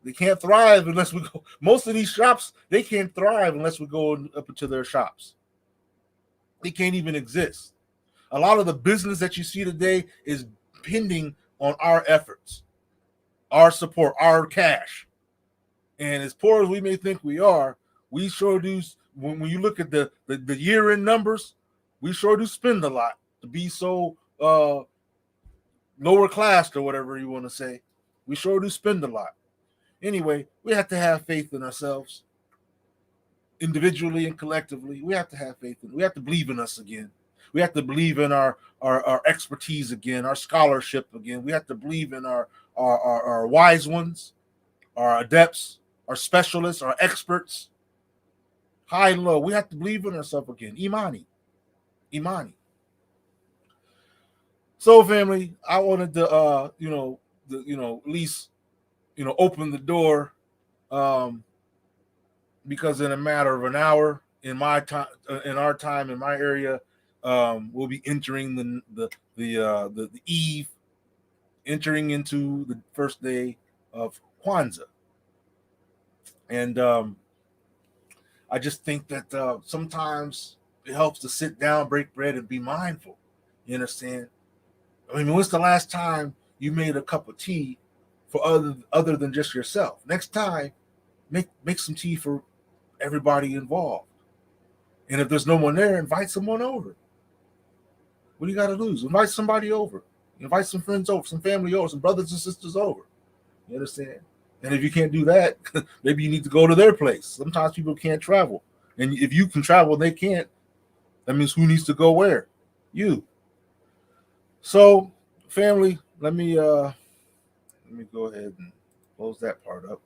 They can't thrive unless we go. Most of these shops, they can't thrive unless we go up into their shops. They can't even exist. A lot of the business that you see today is pending on our efforts, our support, our cash. And as poor as we may think we are, we sure do. When you look at the year-end numbers, we sure do spend a lot to be so lower class or whatever you want to say. We sure do spend a lot. Anyway, we have to have faith in ourselves, individually and collectively. We have to have faith in. We have to believe in us again. We have to believe in our expertise again, our scholarship again. We have to believe in our wise ones, our adepts, our specialists, our experts, high and low. We have to believe in ourselves again. Imani. So, family, I wanted to, at least, open the door, because in a matter of an hour, in my time, in my area, we'll be entering the eve, entering into the first day of Kwanzaa. And I just think that sometimes it helps to sit down, break bread, and be mindful. You understand? I mean, when's the last time you made a cup of tea for other than just yourself? Next time, make some tea for everybody involved. And if there's no one there, invite someone over. What do you got to lose? Invite somebody over. Invite some friends over, some family over, some brothers and sisters over. You understand? And if you can't do that, maybe you need to go to their place. Sometimes people can't travel. And if you can travel, they can't. That means who needs to go where? You. So, family, let me go ahead and close that part up.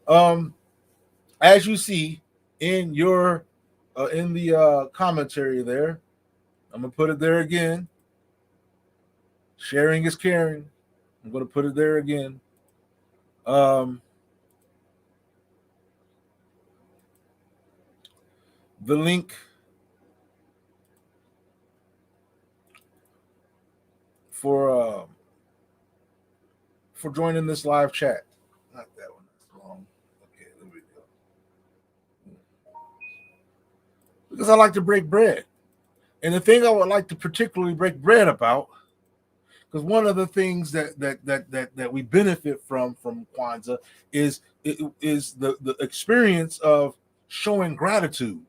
As you see in your in the commentary there, I'm gonna put it there again. Sharing is caring. I'm gonna put it there again. Um, the link for joining this live chat. Not that one. That's wrong. Okay, there we go. Because I like to break bread. And the thing I would like to particularly break bread about, because one of the things that we benefit from Kwanzaa is the experience of showing gratitude,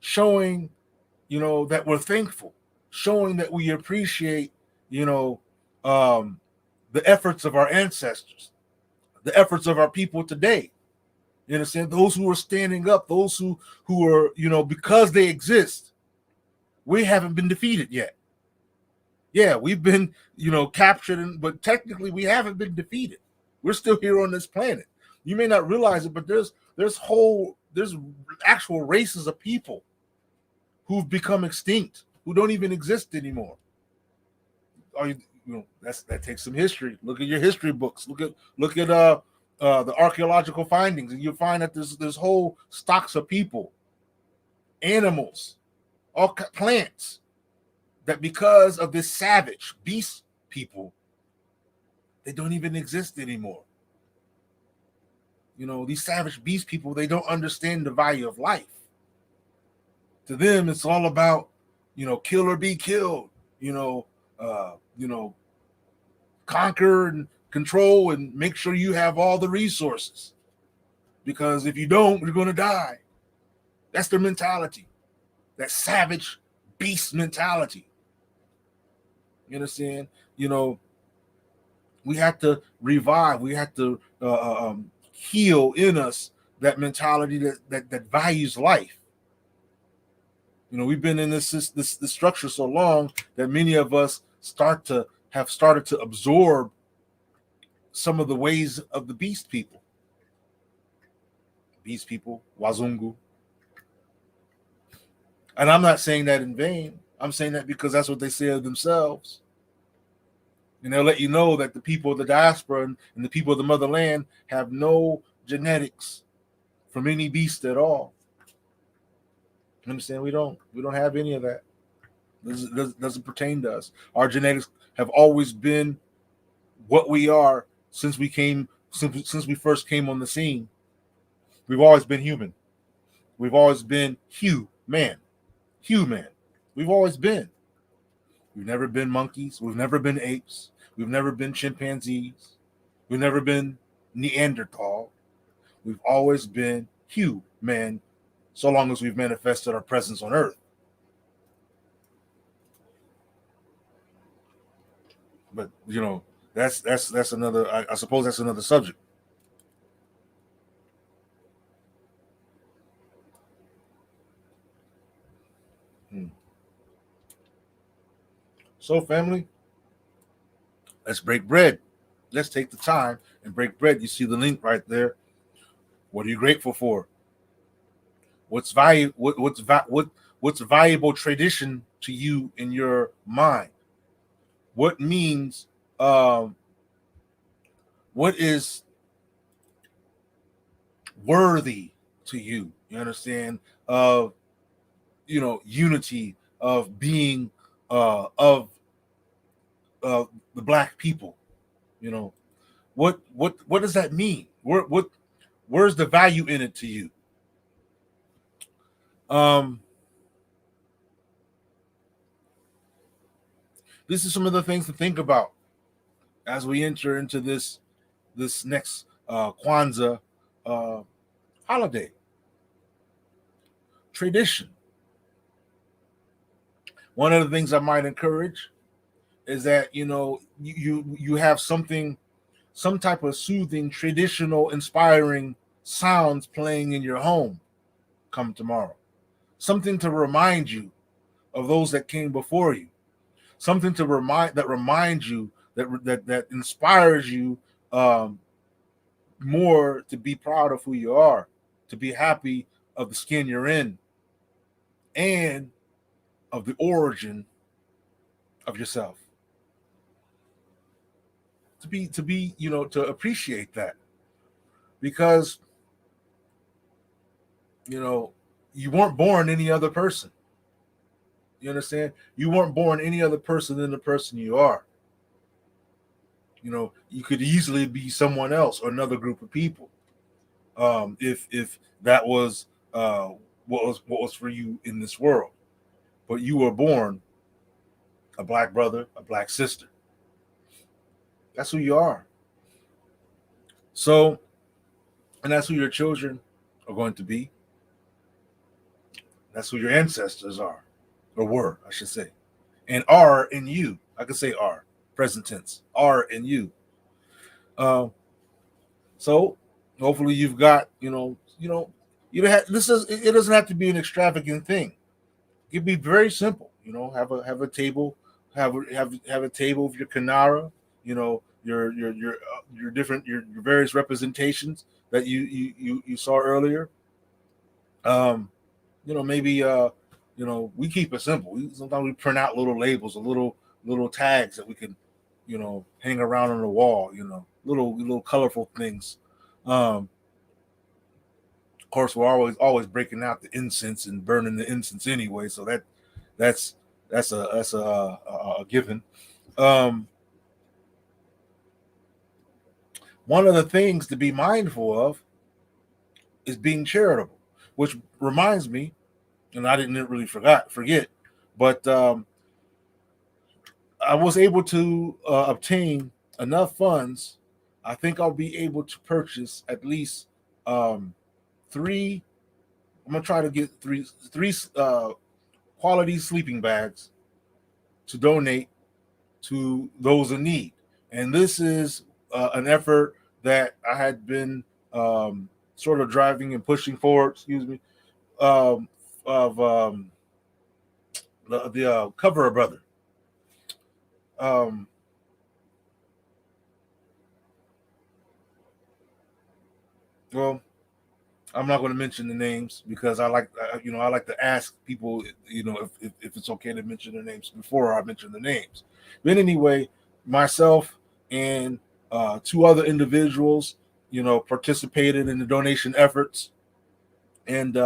showing that we're thankful, showing that we appreciate you know um, the efforts of our ancestors, the efforts of our people today. You understand? Those who are standing up, those who are because they exist, we haven't been defeated yet. Yeah, we've been, captured, but technically we haven't been defeated. We're still here on this planet. You may not realize it, but there's actual races of people who've become extinct, who don't even exist anymore. Are that takes some history. Look at your history books. Look at the archaeological findings, and you'll find that there's whole stocks of people, animals, all plants that because of this savage beast people, they don't even exist anymore. These savage beast people, they don't understand the value of life. To them, it's all about, kill or be killed, uh, you know, conquer and control and make sure you have all the resources. Because if you don't, you're going to die. That's their mentality. That savage beast mentality. You understand? We have to revive. We have to heal in us that mentality that values life. We've been in this structure so long that many of us have started to absorb some of the ways of the beast people. Beast people, Wazungu. And I'm not saying that in vain. I'm saying that because that's what they say of themselves. And they'll let you know that the people of the diaspora and the people of the motherland have no genetics from any beast at all. You understand? We don't have any of that. This doesn't pertain to us. Our genetics have always been what we are since we first came on the scene. We've always been human. We've always been human. We've always been. We've never been monkeys. We've never been apes. We've never been chimpanzees. We've never been Neanderthal. We've always been human, so long as we've manifested our presence on Earth. But that's another. I suppose that's another subject. So, family, let's break bread. Let's take the time and break bread. You see the link right there. What are you grateful for? What's valuable tradition to you in your mind? What means? What is worthy to you? You understand? Of unity, of being of the black people. What does that mean? Where's the value in it to you? This is some of the things to think about as we enter into this next Kwanzaa holiday. Tradition. One of the things I might encourage is that you have some type of soothing, traditional, inspiring sounds playing in your home come tomorrow. Something to remind you of those that came before you. Something that reminds you that inspires you more to be proud of who you are, to be happy of the skin you're in, and of the origin of yourself. To be, to appreciate that, because you know you weren't born any other person. You understand? You weren't born any other person than the person you are. You could easily be someone else or another group of people. If that was what was for you in this world, but you were born a black brother, a black sister. That's who you are. So, and that's who your children are going to be. That's who your ancestors are, or were, I should say, and are in you. I could say are, present tense, are in you. Uh, so hopefully you've got, this is it doesn't have to be an extravagant thing. It could be very simple. Have a table, have a table of your Kanara, your different your various representations that you saw earlier. Um, maybe we keep it simple. Sometimes we print out little labels or little tags that we can hang around on the wall. Little colorful things. Of course, we're always breaking out the incense and burning the incense anyway. So that's that's a given. Um, One of the things to be mindful of is being charitable, which reminds me, and I didn't really forget, but I was able to obtain enough funds. I think I'll be able to purchase at least um, three. I'm gonna try to get three quality sleeping bags to donate to those in need. And this is an effort that I had been sort of driving and pushing forward. Excuse me, um, of the Cover Brother. Um, well, I'm not going to mention the names because I like to ask people, if it's okay to mention their names before I mention the names. But anyway, myself and two other individuals, participated in the donation efforts, and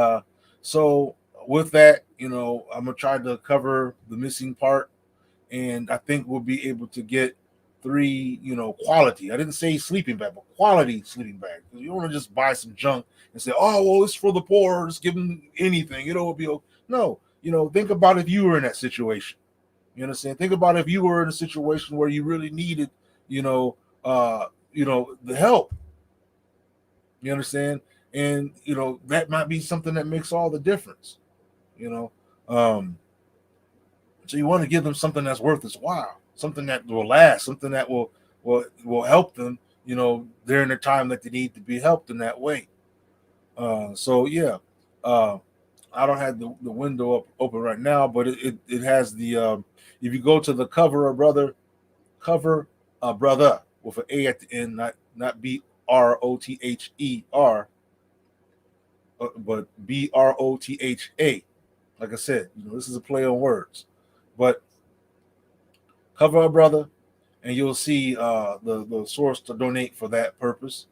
so with that, I'm gonna try to cover the missing part, and I think we'll be able to get three, quality. I didn't say sleeping bag, but quality sleeping bag. You don't want to just buy some junk and say, "Oh, well, it's for the poor. Just give them anything. It'll be okay." No. Think about if you were in that situation. You understand? Think about if you were in a situation where you really needed, the help. You understand? And that might be something that makes all the difference. You know, um, So you want to give them something that's worth its while, something that will last, something that will help them, during the time that they need to be helped in that way. So yeah, uh, I don't have the window open right now, but it has the if you go to the cover a brother with an A at the end, not BROTHER, but BROTHA. Like I said, this is a play on words, but cover a brother, and you'll see the source to donate for that purpose.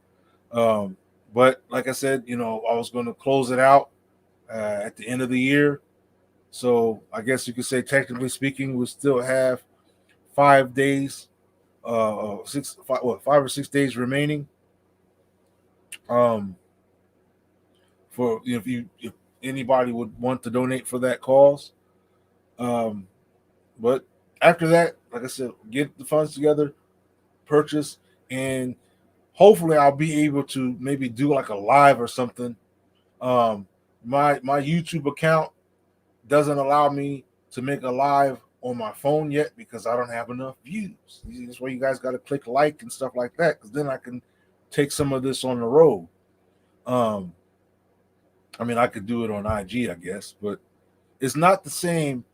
Um, but like I said, I was going to close it out at the end of the year. So I guess you could say, technically speaking, we still have 5 days, 5 or 6 days remaining. Um, for if anybody would want to donate for that cause. Um, but after that, like I said, get the funds together, purchase, and hopefully I'll be able to maybe do like a live or something. My YouTube account doesn't allow me to make a live on my phone yet because I don't have enough views. That's why you guys got to click like and stuff like that, because then I can take some of this on the road. Um, I mean, I could do it on IG, I guess, but it's not the same.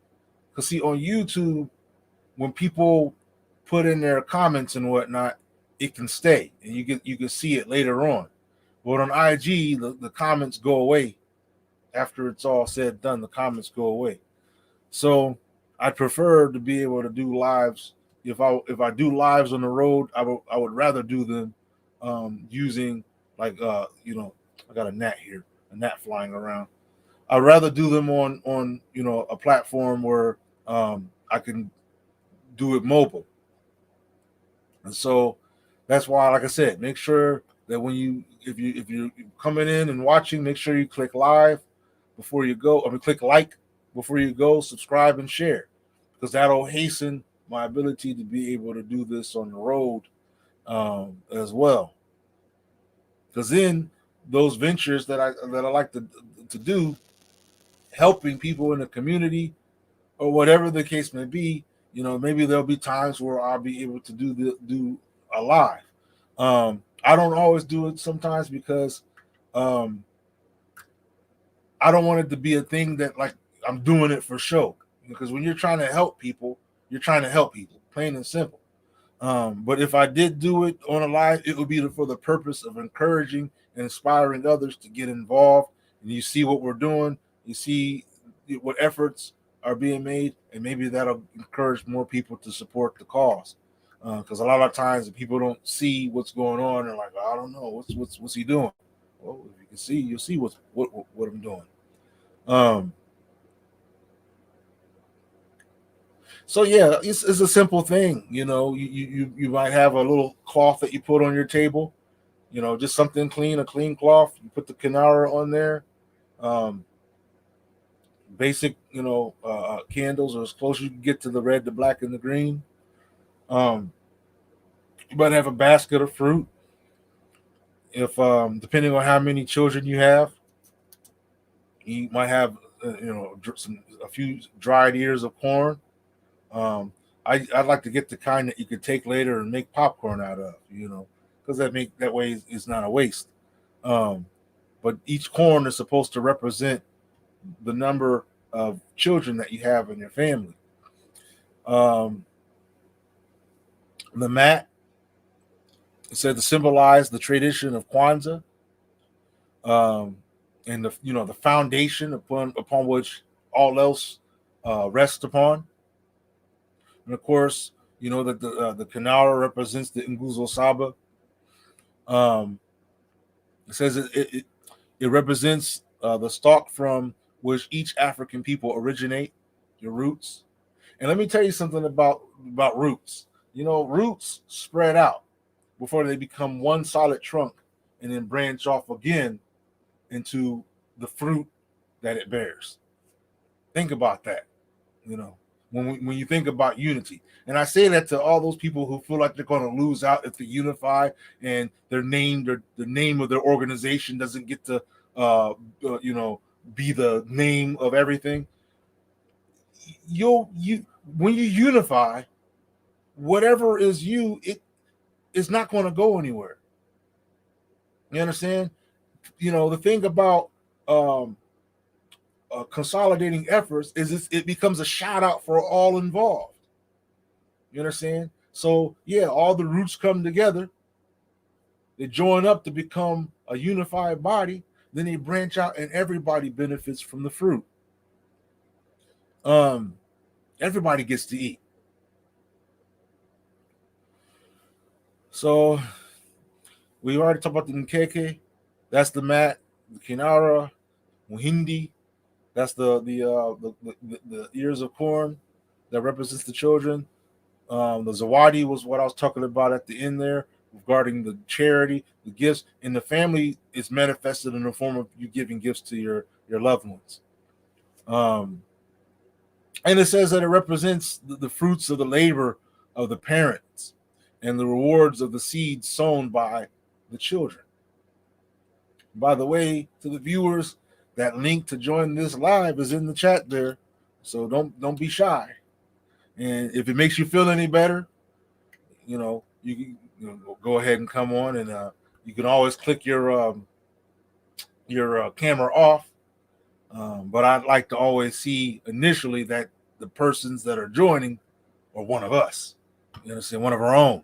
Because see, on YouTube, when people put in their comments and whatnot, it can stay, and you can see it later on. But on IG, the comments go away after it's all said and done. The comments go away. So I prefer to be able to do lives. If I do lives on the road, I would rather do them using like I got a gnat here, a gnat flying around. I'd rather do them on a platform where I can do it mobile. And so that's why, like I said, make sure that if you're coming in and watching, make sure you click live before you go. I mean, click like before you go, subscribe and share, because that'll hasten my ability to be able to do this on the road as well. Because then those ventures that I like to do, helping people in the community or whatever the case may be, maybe there'll be times where I'll be able to do a live. I don't always do it sometimes because um, I don't want it to be a thing that like I'm doing it for show. Because when you're trying to help people, you're trying to help people, plain and simple. But if I did do it on a live, it would be for the purpose of encouraging and inspiring others to get involved. And you see what we're doing, you see what efforts are being made, and maybe that'll encourage more people to support the cause. Because a lot of times people don't see what's going on, and like, I don't know what's he doing. Well, if you can see, you'll see what I'm doing. Um, So yeah, it's a simple thing. You might have a little cloth that you put on your table. Just something clean, a clean cloth. You put the kinara on there. Um, Basic, candles, or as close as you can get to the red, the black, and the green. Um, you might have a basket of fruit. If depending on how many children you have, you might have a few dried ears of corn. Um, I'd like to get the kind that you could take later and make popcorn out of, because that way it's not a waste. Um, but each corn is supposed to represent the number of children that you have in your family. Um, the mat said to symbolize the tradition of Kwanzaa, um, and the foundation upon which all else rests upon. And of course, that the Kanara represents the Nguzo Saba. Um, it says it represents the stalk from which each African people originate, your roots. And let me tell you something about roots. Roots spread out before they become one solid trunk and then branch off again into the fruit that it bears. Think about that. you know, when you think about unity. And I say that to all those people who feel like they're going to lose out if they unify and the name of their organization doesn't get to, you know, be the name of everything. You when you unify, whatever is it is not going to go anywhere. You understand? The thing about um, consolidating efforts is it becomes a shout out for all involved. You understand? So yeah, all the roots come together. They join up to become a unified body. Then they branch out, and everybody benefits from the fruit. Um, Everybody gets to eat. So we already talked about the nkeke. That's the mat. The kinara, muhindi. That's the ears of corn that represents the children. The zawadi was what I was talking about at the end there regarding the charity, the gifts, and the family is manifested in the form of you giving gifts to your loved ones. Um, and it says that it represents the fruits of the labor of the parents and the rewards of the seeds sown by the children. By the way, to the viewers, that link to join this live is in the chat there, so don't be shy. And if it makes you feel any better, you can go ahead and come on, and you can always click your camera off. But I'd like to always see initially that the persons that are joining are one of us. You understand, one of our own.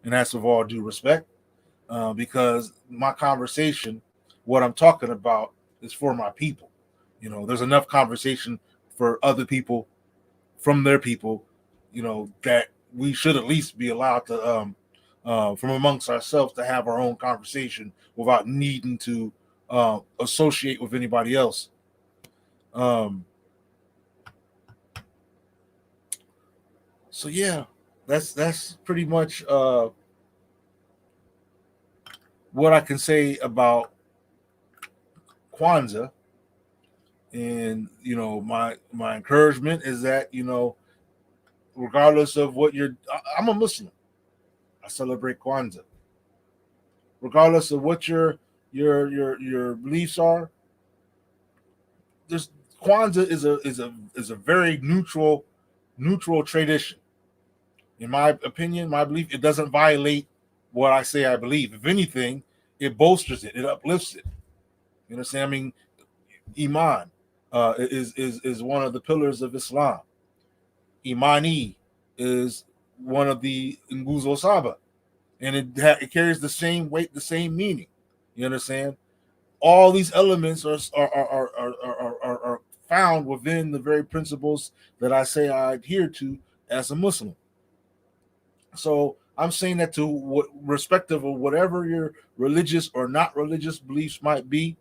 and that's with all due respect, because my conversation, what I'm talking about, is for my people. There's enough conversation for other people from their people, that we should at least be allowed to, from amongst ourselves, to have our own conversation without needing to associate with anybody else. So yeah, that's pretty much what I can say about Kwanzaa. And my encouragement is that, regardless of what I'm a Muslim. I celebrate Kwanzaa. Regardless of what your beliefs are, this Kwanzaa is a very neutral tradition. In my opinion, my belief, it doesn't violate what I say I believe. If anything, it bolsters it, it uplifts it. You understand? I mean, Iman is one of the pillars of Islam. Imani is one of the Nguzo Saba, and it carries the same weight, the same meaning. You understand? All these elements are found within the very principles that I say I adhere to as a Muslim. So I'm saying that to respective of whatever your religious or not religious beliefs might be,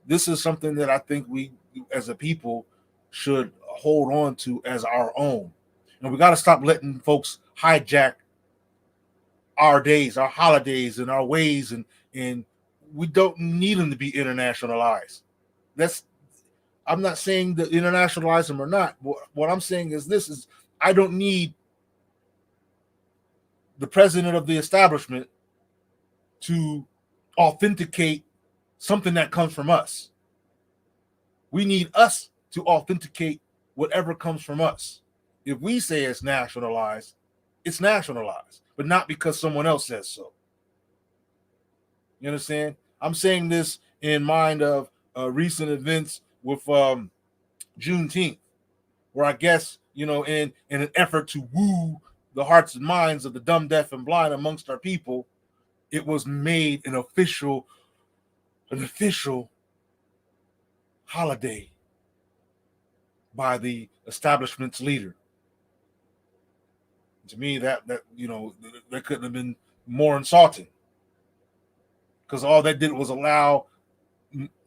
this is something that I think we, as a people, should hold on to as our own. And we got to stop letting folks hijack our days, our holidays, and our ways, and we don't need them to be internationalized. I'm not saying to internationalize them or not. What I'm saying is this: is I don't need the president of the establishment to authenticate something that comes from us. We need us to authenticate whatever comes from us. If we say it's nationalized, but not because someone else says so. You understand? I'm saying this in mind of recent events with Juneteenth, where I guess, in an effort to woo the hearts and minds of the dumb, deaf, and blind amongst our people, it was made an official holiday by the establishment's leader. To me, that couldn't have been more insulting, because all that did was allow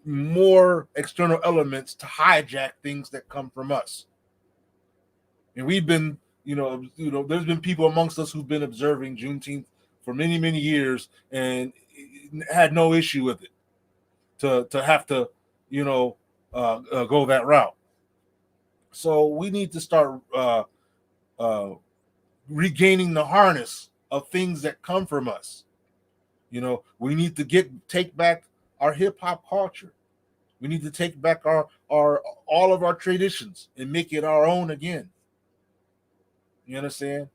more external elements to hijack things that come from us. And we've been, there's been people amongst us who've been observing Juneteenth for many, many years and had no issue with it. To have to, go that route. So we need to start regaining the harness of things that come from us. We need to take back our hip hop culture. We need to take back our all of our traditions and make it our own again. You understand?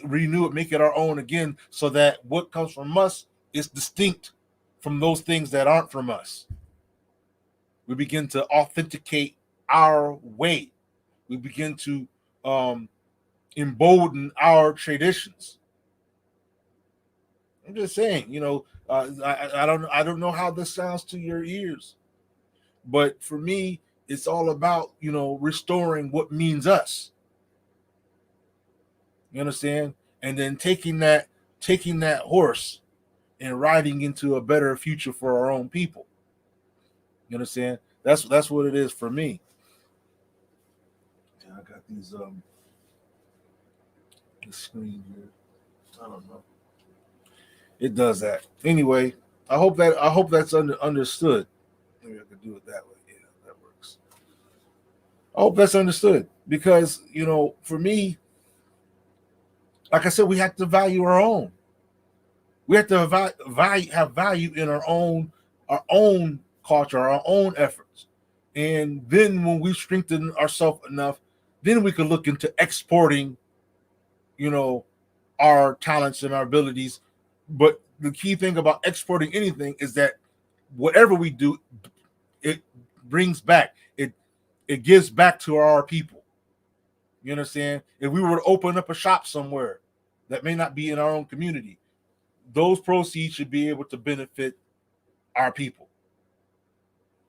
Renew it, make it our own again, so that what comes from us is distinct from those things that aren't from us. We begin to authenticate our way. We begin to embolden our traditions. I'm just saying, I don't know how this sounds to your ears, but for me, it's all about restoring what means us. You understand? And then taking that horse and riding into a better future for our own people. You understand? That's what it is for me. I got these the screen here. I don't know. It does that. Anyway, I hope that's understood. Maybe I could do it that way. Yeah, that works. I hope that's understood, because for me, like I said, we have to value our own. We have to have value in our own culture, our own efforts. And then when we strengthen ourselves enough, then we can look into exporting, our talents and our abilities. But the key thing about exporting anything is that whatever we do, it brings back, it gives back to our people. You understand? If we were to open up a shop somewhere that may not be in our own community, those proceeds should be able to benefit our people.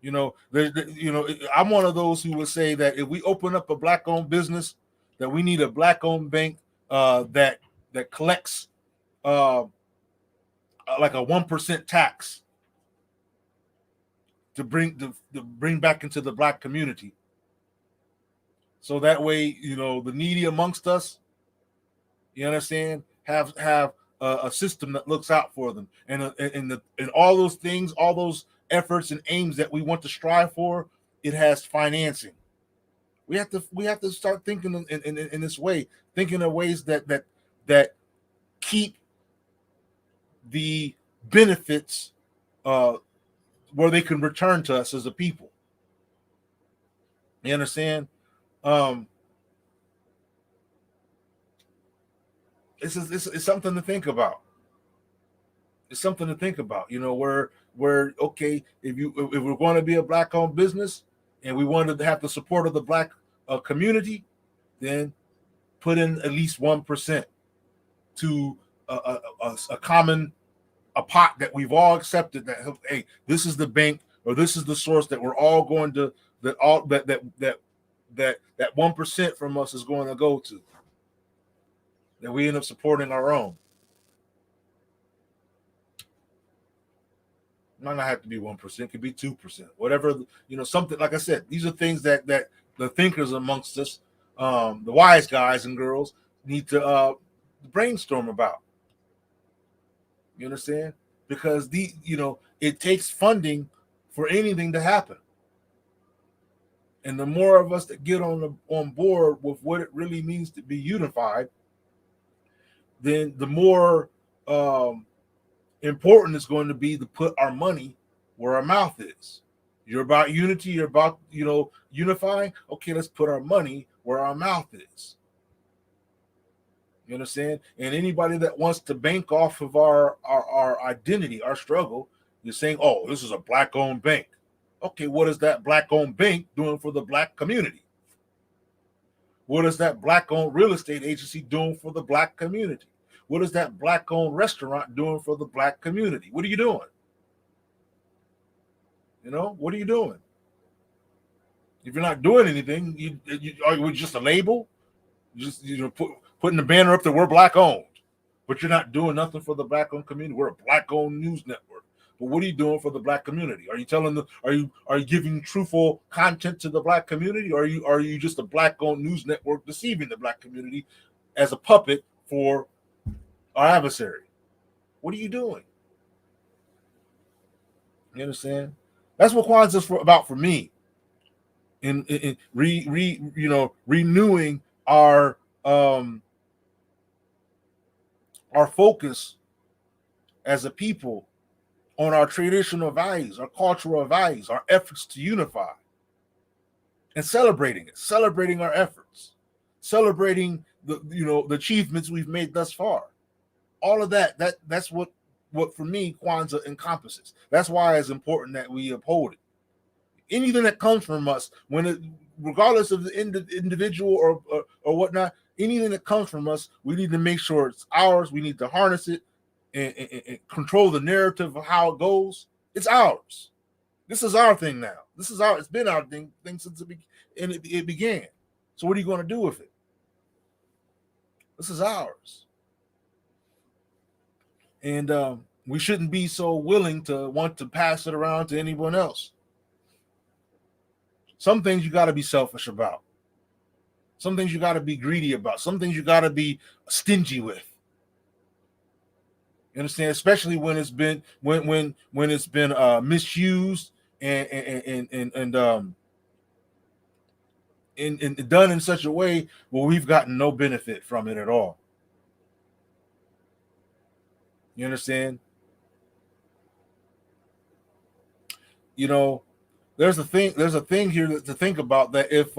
I'm one of those who would say that if we open up a black-owned business, that we need a black-owned bank that collects like a 1% tax to bring back into the black community. So that way, the needy amongst us, you understand, have a system that looks out for them, and all those things, all those efforts and aims that we want to strive for, it has financing. We have to start thinking in this way, thinking of ways that keep the benefits where they can return to us as a people. You understand? It's something to think about. It's something to think about. Where okay, if we're going to be a black-owned business and we wanted to have the support of the black community, then put in at least 1% to a common pot that we've all accepted, that hey, this is the bank or this is the source that we're all going to, that 1% from us is going to go to, that we end up supporting our own. It might not have to be 1%, it could be 2%, whatever, something. Like I said, these are things that the thinkers amongst us, the wise guys and girls, need to brainstorm about. You understand? Because it takes funding for anything to happen. And the more of us that get on board with what it really means to be unified, then the more important it's going to be to put our money where our mouth is. You're about unity, you're about unifying. Okay, let's put our money where our mouth is. You understand? And anybody that wants to bank off of our identity, our struggle, you're saying, oh, this is a black-owned bank. Okay, what is that black-owned bank doing for the black community? What is that black-owned real estate agency doing for the black community? What is that black-owned restaurant doing for the black community? What are you doing? What are you doing? If you're not doing anything, are you just a label? Just putting the banner up that we're black-owned, but you're not doing nothing for the black-owned community. We're a black-owned news network, but what are you doing for the black community? Are you are you giving truthful content to the black community, or are you just a black-owned news network deceiving the black community as a puppet for our adversary? What are you doing? You understand? That's what Kwanzaa is about for me. In renewing our focus as a people on our traditional values, our cultural values, our efforts to unify, and celebrating our efforts, celebrating the achievements we've made thus far. All of that's what for me Kwanzaa encompasses. That's why it's important that we uphold it. Anything that comes from us, regardless of the individual or whatnot, anything that comes from us, we need to make sure it's ours. We need to harness it and control the narrative of how it goes. It's ours. This is our thing now. It's been our thing since it began. So what are you going to do with it? This is ours. And we shouldn't be so willing to want to pass it around to anyone else. Some things you got to be selfish about. Some things you got to be greedy about. Some things you got to be stingy with. You understand? Especially when it's been when it's been misused and done in such a way where we've gotten no benefit from it at all. You understand? There's a thing here to think about, that if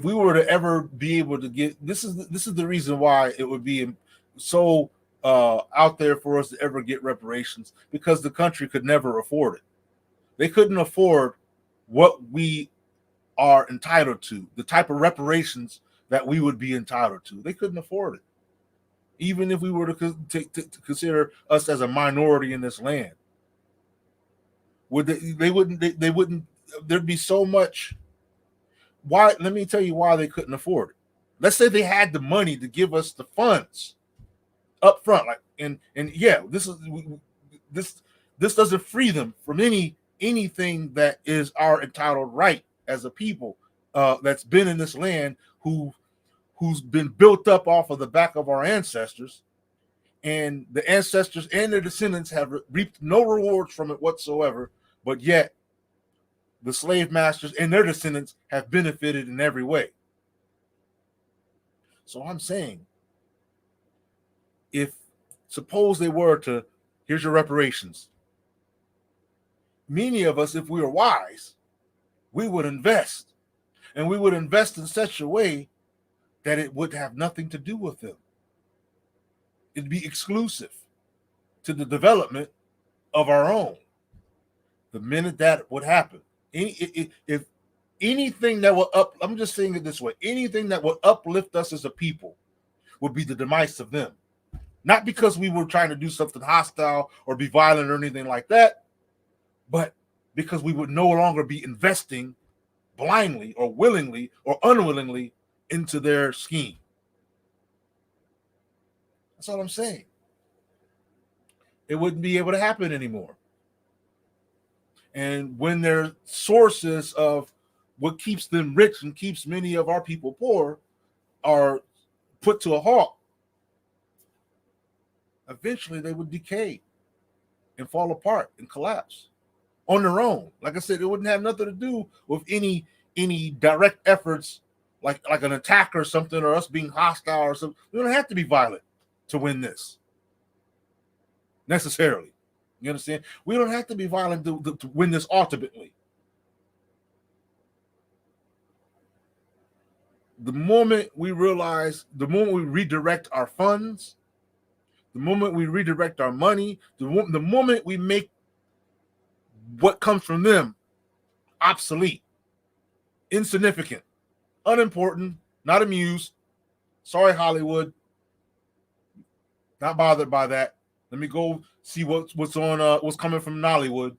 we were to ever be able to get this is the reason why it would be so out there for us to ever get reparations, because the country could never afford it. They couldn't afford what we are entitled to, the type of reparations that we would be entitled to. They couldn't afford it. Even if we were to consider us as a minority in this land, they wouldn't. There'd be so much. Why? Let me tell you why they couldn't afford it. Let's say they had the money to give us the funds up front, like and yeah, this this doesn't free them from anything that is our entitled right as a people that's been in this land who's been built up off of the back of our ancestors, and the ancestors and their descendants have reaped no rewards from it whatsoever, but yet the slave masters and their descendants have benefited in every way. So I'm saying, if suppose they were to, here's your reparations. Many of us, if we were wise, we would invest, and we would invest in such a way that it would have nothing to do with them. It'd be exclusive to the development of our own. The minute that would happen, if anything that will I'm just saying it this way, anything that will uplift us as a people would be the demise of them. Not because we were trying to do something hostile or be violent or anything like that, but because we would no longer be investing blindly or willingly or unwillingly into their scheme. That's all I'm saying. It wouldn't be able to happen anymore. And when their sources of what keeps them rich and keeps many of our people poor are put to a halt, eventually they would decay and fall apart and collapse on their own. Like I said, it wouldn't have nothing to do with any direct efforts like an attack or something, or us being hostile or something. We don't have to be violent to win this necessarily. You understand? We don't have to be violent to win this ultimately. The moment we redirect our funds, the moment we redirect our money, the moment we make what comes from them obsolete, insignificant, unimportant, not amused. Sorry, Hollywood. Not bothered by that. Let me go see what's coming from Nollywood.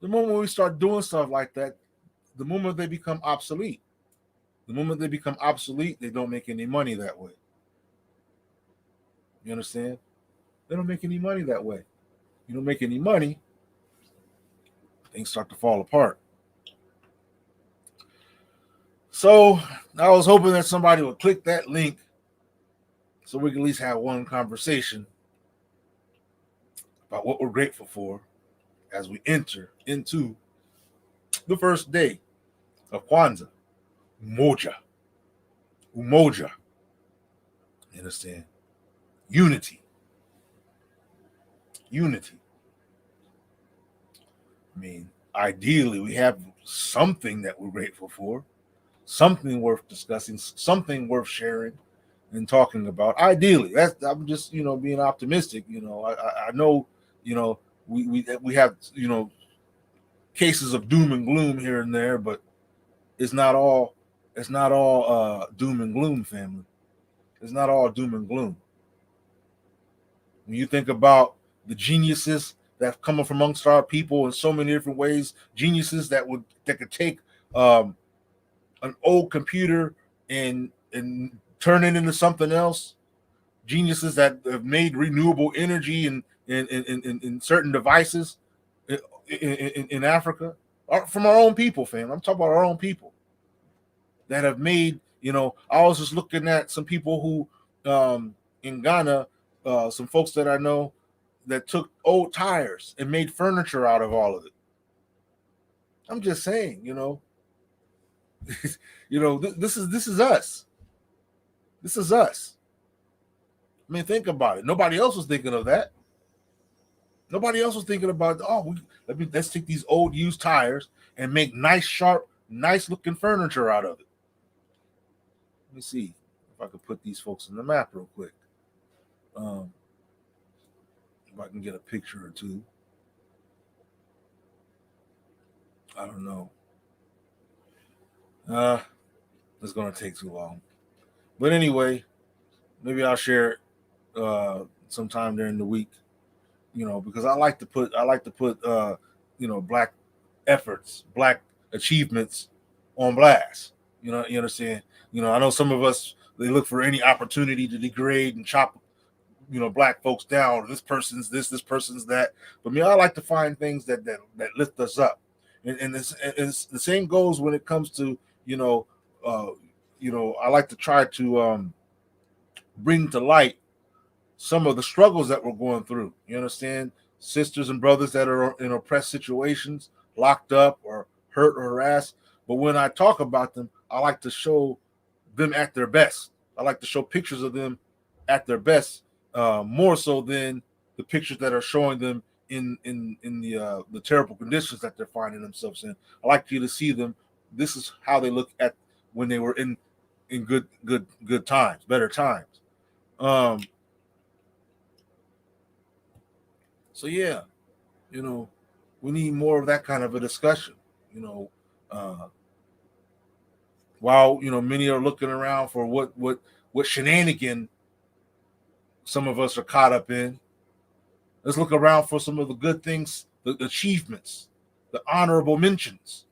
The moment we start doing stuff like that, the moment they become obsolete, they don't make any money that way. You understand? They don't make any money that way. You don't make any money, things start to fall apart. So I was hoping that somebody would click that link so we can at least have one conversation about what we're grateful for as we enter into the first day of Kwanzaa. Umoja. You understand? Unity. I mean, ideally, we have something that we're grateful for, something worth discussing, something worth sharing and talking about. Ideally, I'm just being optimistic. I know we have cases of doom and gloom here and there, but it's not all doom and gloom, family. It's not all doom and gloom. When you think about the geniuses that have come from amongst our people in so many different ways, geniuses that could take an old computer and turn it into something else, geniuses that have made renewable energy in certain devices in Africa, from our own people, fam. I'm talking about our own people that have made, I was just looking at some people who in Ghana, some folks that I know that took old tires and made furniture out of all of it. I'm just saying, this is us. This is us. I mean, think about it. Nobody else was thinking of that. Nobody else was thinking about, let's take these old used tires and make nice, sharp, nice looking furniture out of it. Let me see if I could put these folks on the map real quick. If I can get a picture or two. I don't know. Uh, it's gonna take too long. But anyway, maybe I'll share it sometime during the week. Because I like to put black efforts, black achievements on blast. You understand? I know some of us they look for any opportunity to degrade and chop black folks down. This person's this person's that. But me, I like to find things that lift us up, and it's the same goes when it comes to you know, uh, I like to try to bring to light some of the struggles that we're going through. You understand? Sisters and brothers that are in oppressed situations, locked up or hurt or harassed. But when I talk about them, I like to show them at their best. I like to show pictures of them at their best, more so than the pictures that are showing them in the terrible conditions that they're finding themselves in. I like you to see them. This is how they look at when they were in good times, better times. Um, so yeah, you know, we need more of that kind of a discussion. You know, uh, while many are looking around for what shenanigan some of us are caught up in, let's look around for some of the good things, the achievements, the honorable mentions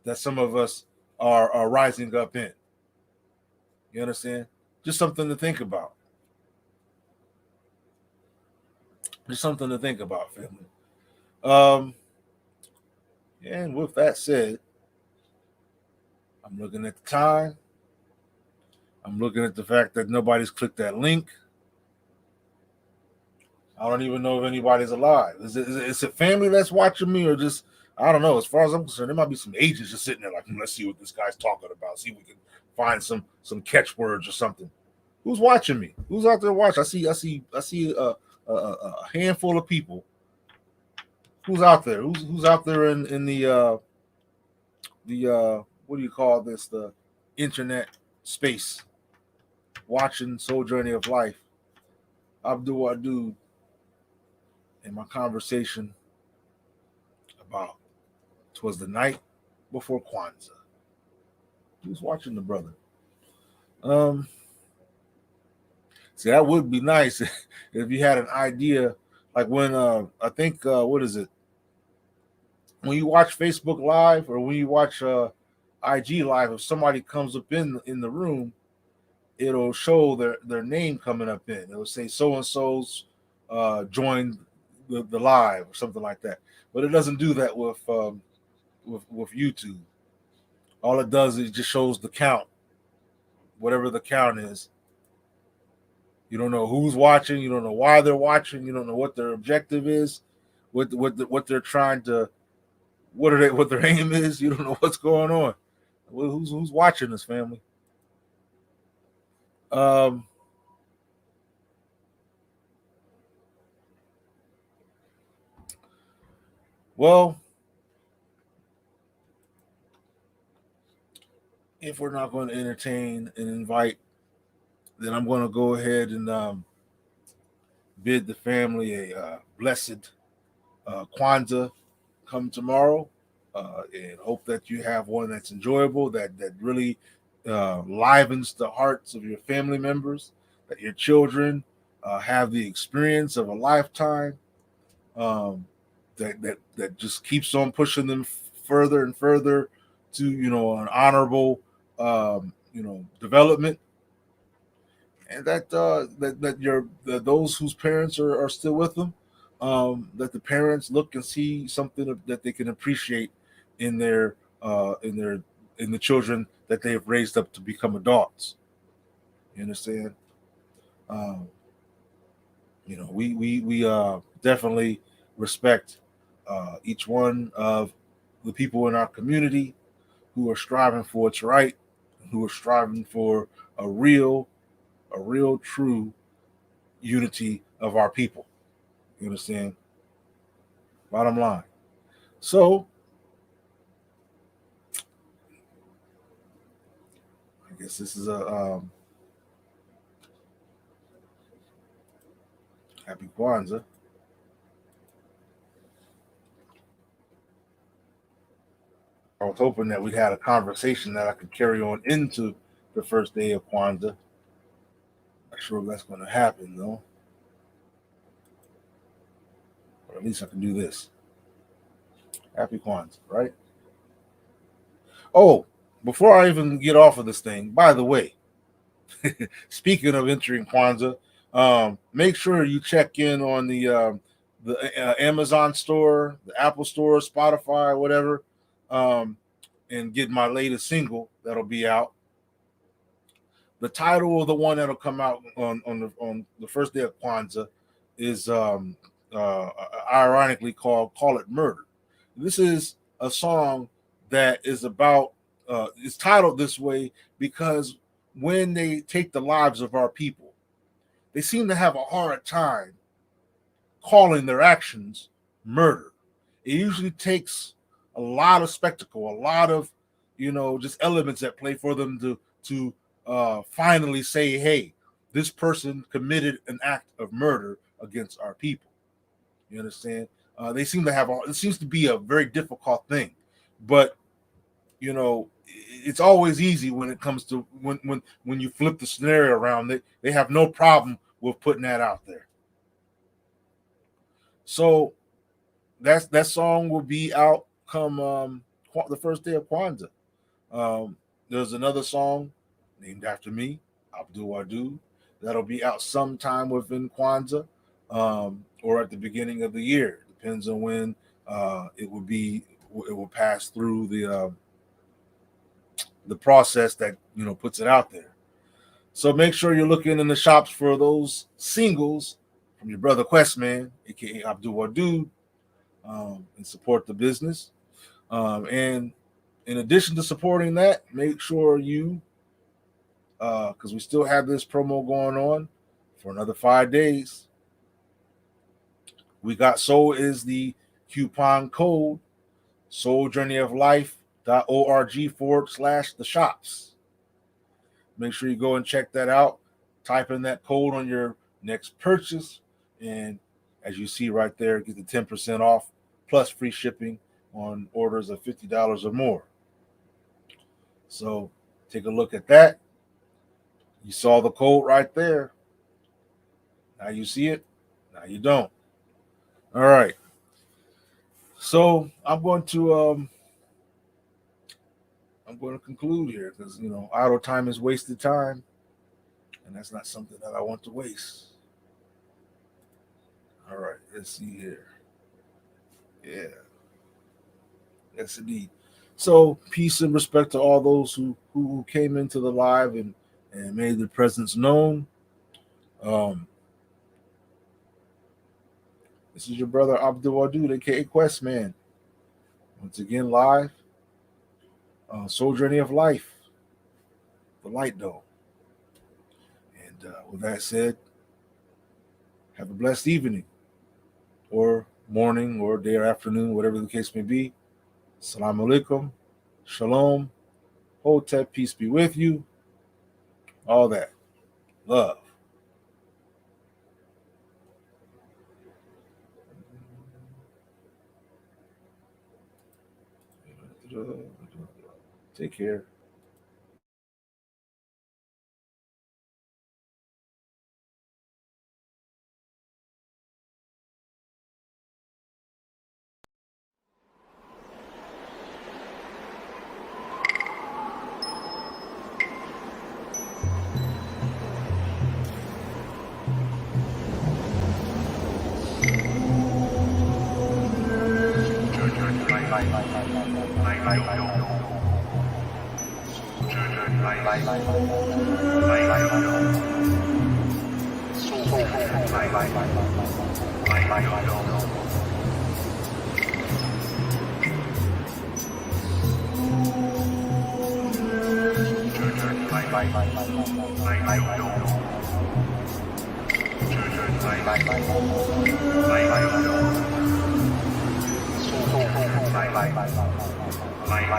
that some of us are rising up in. You understand? Just something to think about. Just something to think about, family. Um, and with that said, I'm looking at the time. I'm looking at the fact that nobody's clicked that link. I don't even know if anybody's alive. Is it family that's watching me, or just I don't know. As far as I'm concerned, there might be some agents just sitting there like, let's see what this guy's talking about. See if we can find some catchwords or something. Who's watching me? Who's out there watching? I see a handful of people. Who's out there? Who's out there in the what do you call this? The internet space watching Soul Journey of Life. Abdul Adu in my conversation about Twas the night before Kwanzaa. Who's watching the brother? Um, See, that would be nice if you had an idea, like when I think what is it? When you watch Facebook Live or when you watch IG Live, if somebody comes up in the room, it'll show their name coming up in. It'll say so and so's joined the live or something like that. But it doesn't do that with YouTube. All it does is just shows the count, whatever the count is. You don't know who's watching. You don't know why they're watching. You don't know what their objective is, what they're trying to, what their aim is. You don't know what's going on. Who's watching this, family? Um, well, if we're not going to entertain and invite, then I'm going to go ahead and bid the family a blessed Kwanzaa come tomorrow, and hope that you have one that's enjoyable, that really livens the hearts of your family members, that your children have the experience of a lifetime, um, that just keeps on pushing them further and further to an honorable development, and that those whose parents are still with them, that the parents look and see something that they can appreciate in their in their in the children that they have raised up to become adults. You understand? Um, we definitely respect each one of the people in our community who are striving for what's right, who are striving for a real, true unity of our people. You understand? Bottom line. So I guess this is a happy Kwanzaa. was hoping that we had a conversation that I could carry on into the first day of Kwanzaa. Not sure if that's going to happen though. Or at least I can do this. Happy Kwanzaa, right? Oh, before I even get off of this thing, by the way, speaking of entering Kwanzaa, make sure you check in on the Amazon store, the Apple store, Spotify, whatever, and get my latest single that'll be out. The title of the one that'll come out on the first day of Kwanzaa is ironically called "Call It Murder." This is a song that is about. It's titled this way because when they take the lives of our people, they seem to have a hard time calling their actions murder. It usually takes a lot of spectacle, a lot of just elements at play for them to finally say, hey, this person committed an act of murder against our people. You understand? They seem to have it seems to be a very difficult thing, but it's always easy when it comes to when you flip the scenario around. They have no problem with putting that out there. So that song will be out come the first day of Kwanzaa. There's another song named after me, Abdul Wadud, that'll be out sometime within Kwanzaa, or at the beginning of the year. Depends on when it will pass through the process that puts it out there. So make sure you're looking in the shops for those singles from your brother Questman, aka Abdul Wadud, and support the business. And in addition to supporting that, make sure you, because we still have this promo going on for another 5 days. We got so is the coupon code souljourneyoflife.org/the shops. Make sure you go and check that out. Type in that code on your next purchase, and as you see right there, get the 10% off plus free shipping on orders of $50 or more. So take a look at that. You saw the code right there. Now you see it. Now you don't. All right. So I'm going to conclude here because idle time is wasted time, and that's not something that I want to waste. All right, let's see here. Yeah, yes indeed. So peace and respect to all those who came into the live and made their presence known. This is your brother Abdul Wadud, aka Questman. Once again, live. Soul Journey of Life, Thelightdome. And with that said, have a blessed evening, or morning, or day, or afternoon, whatever the case may be. Assalamu alaikum, shalom, hotep, peace be with you, all that. Love. Take care.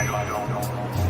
Thelightdome.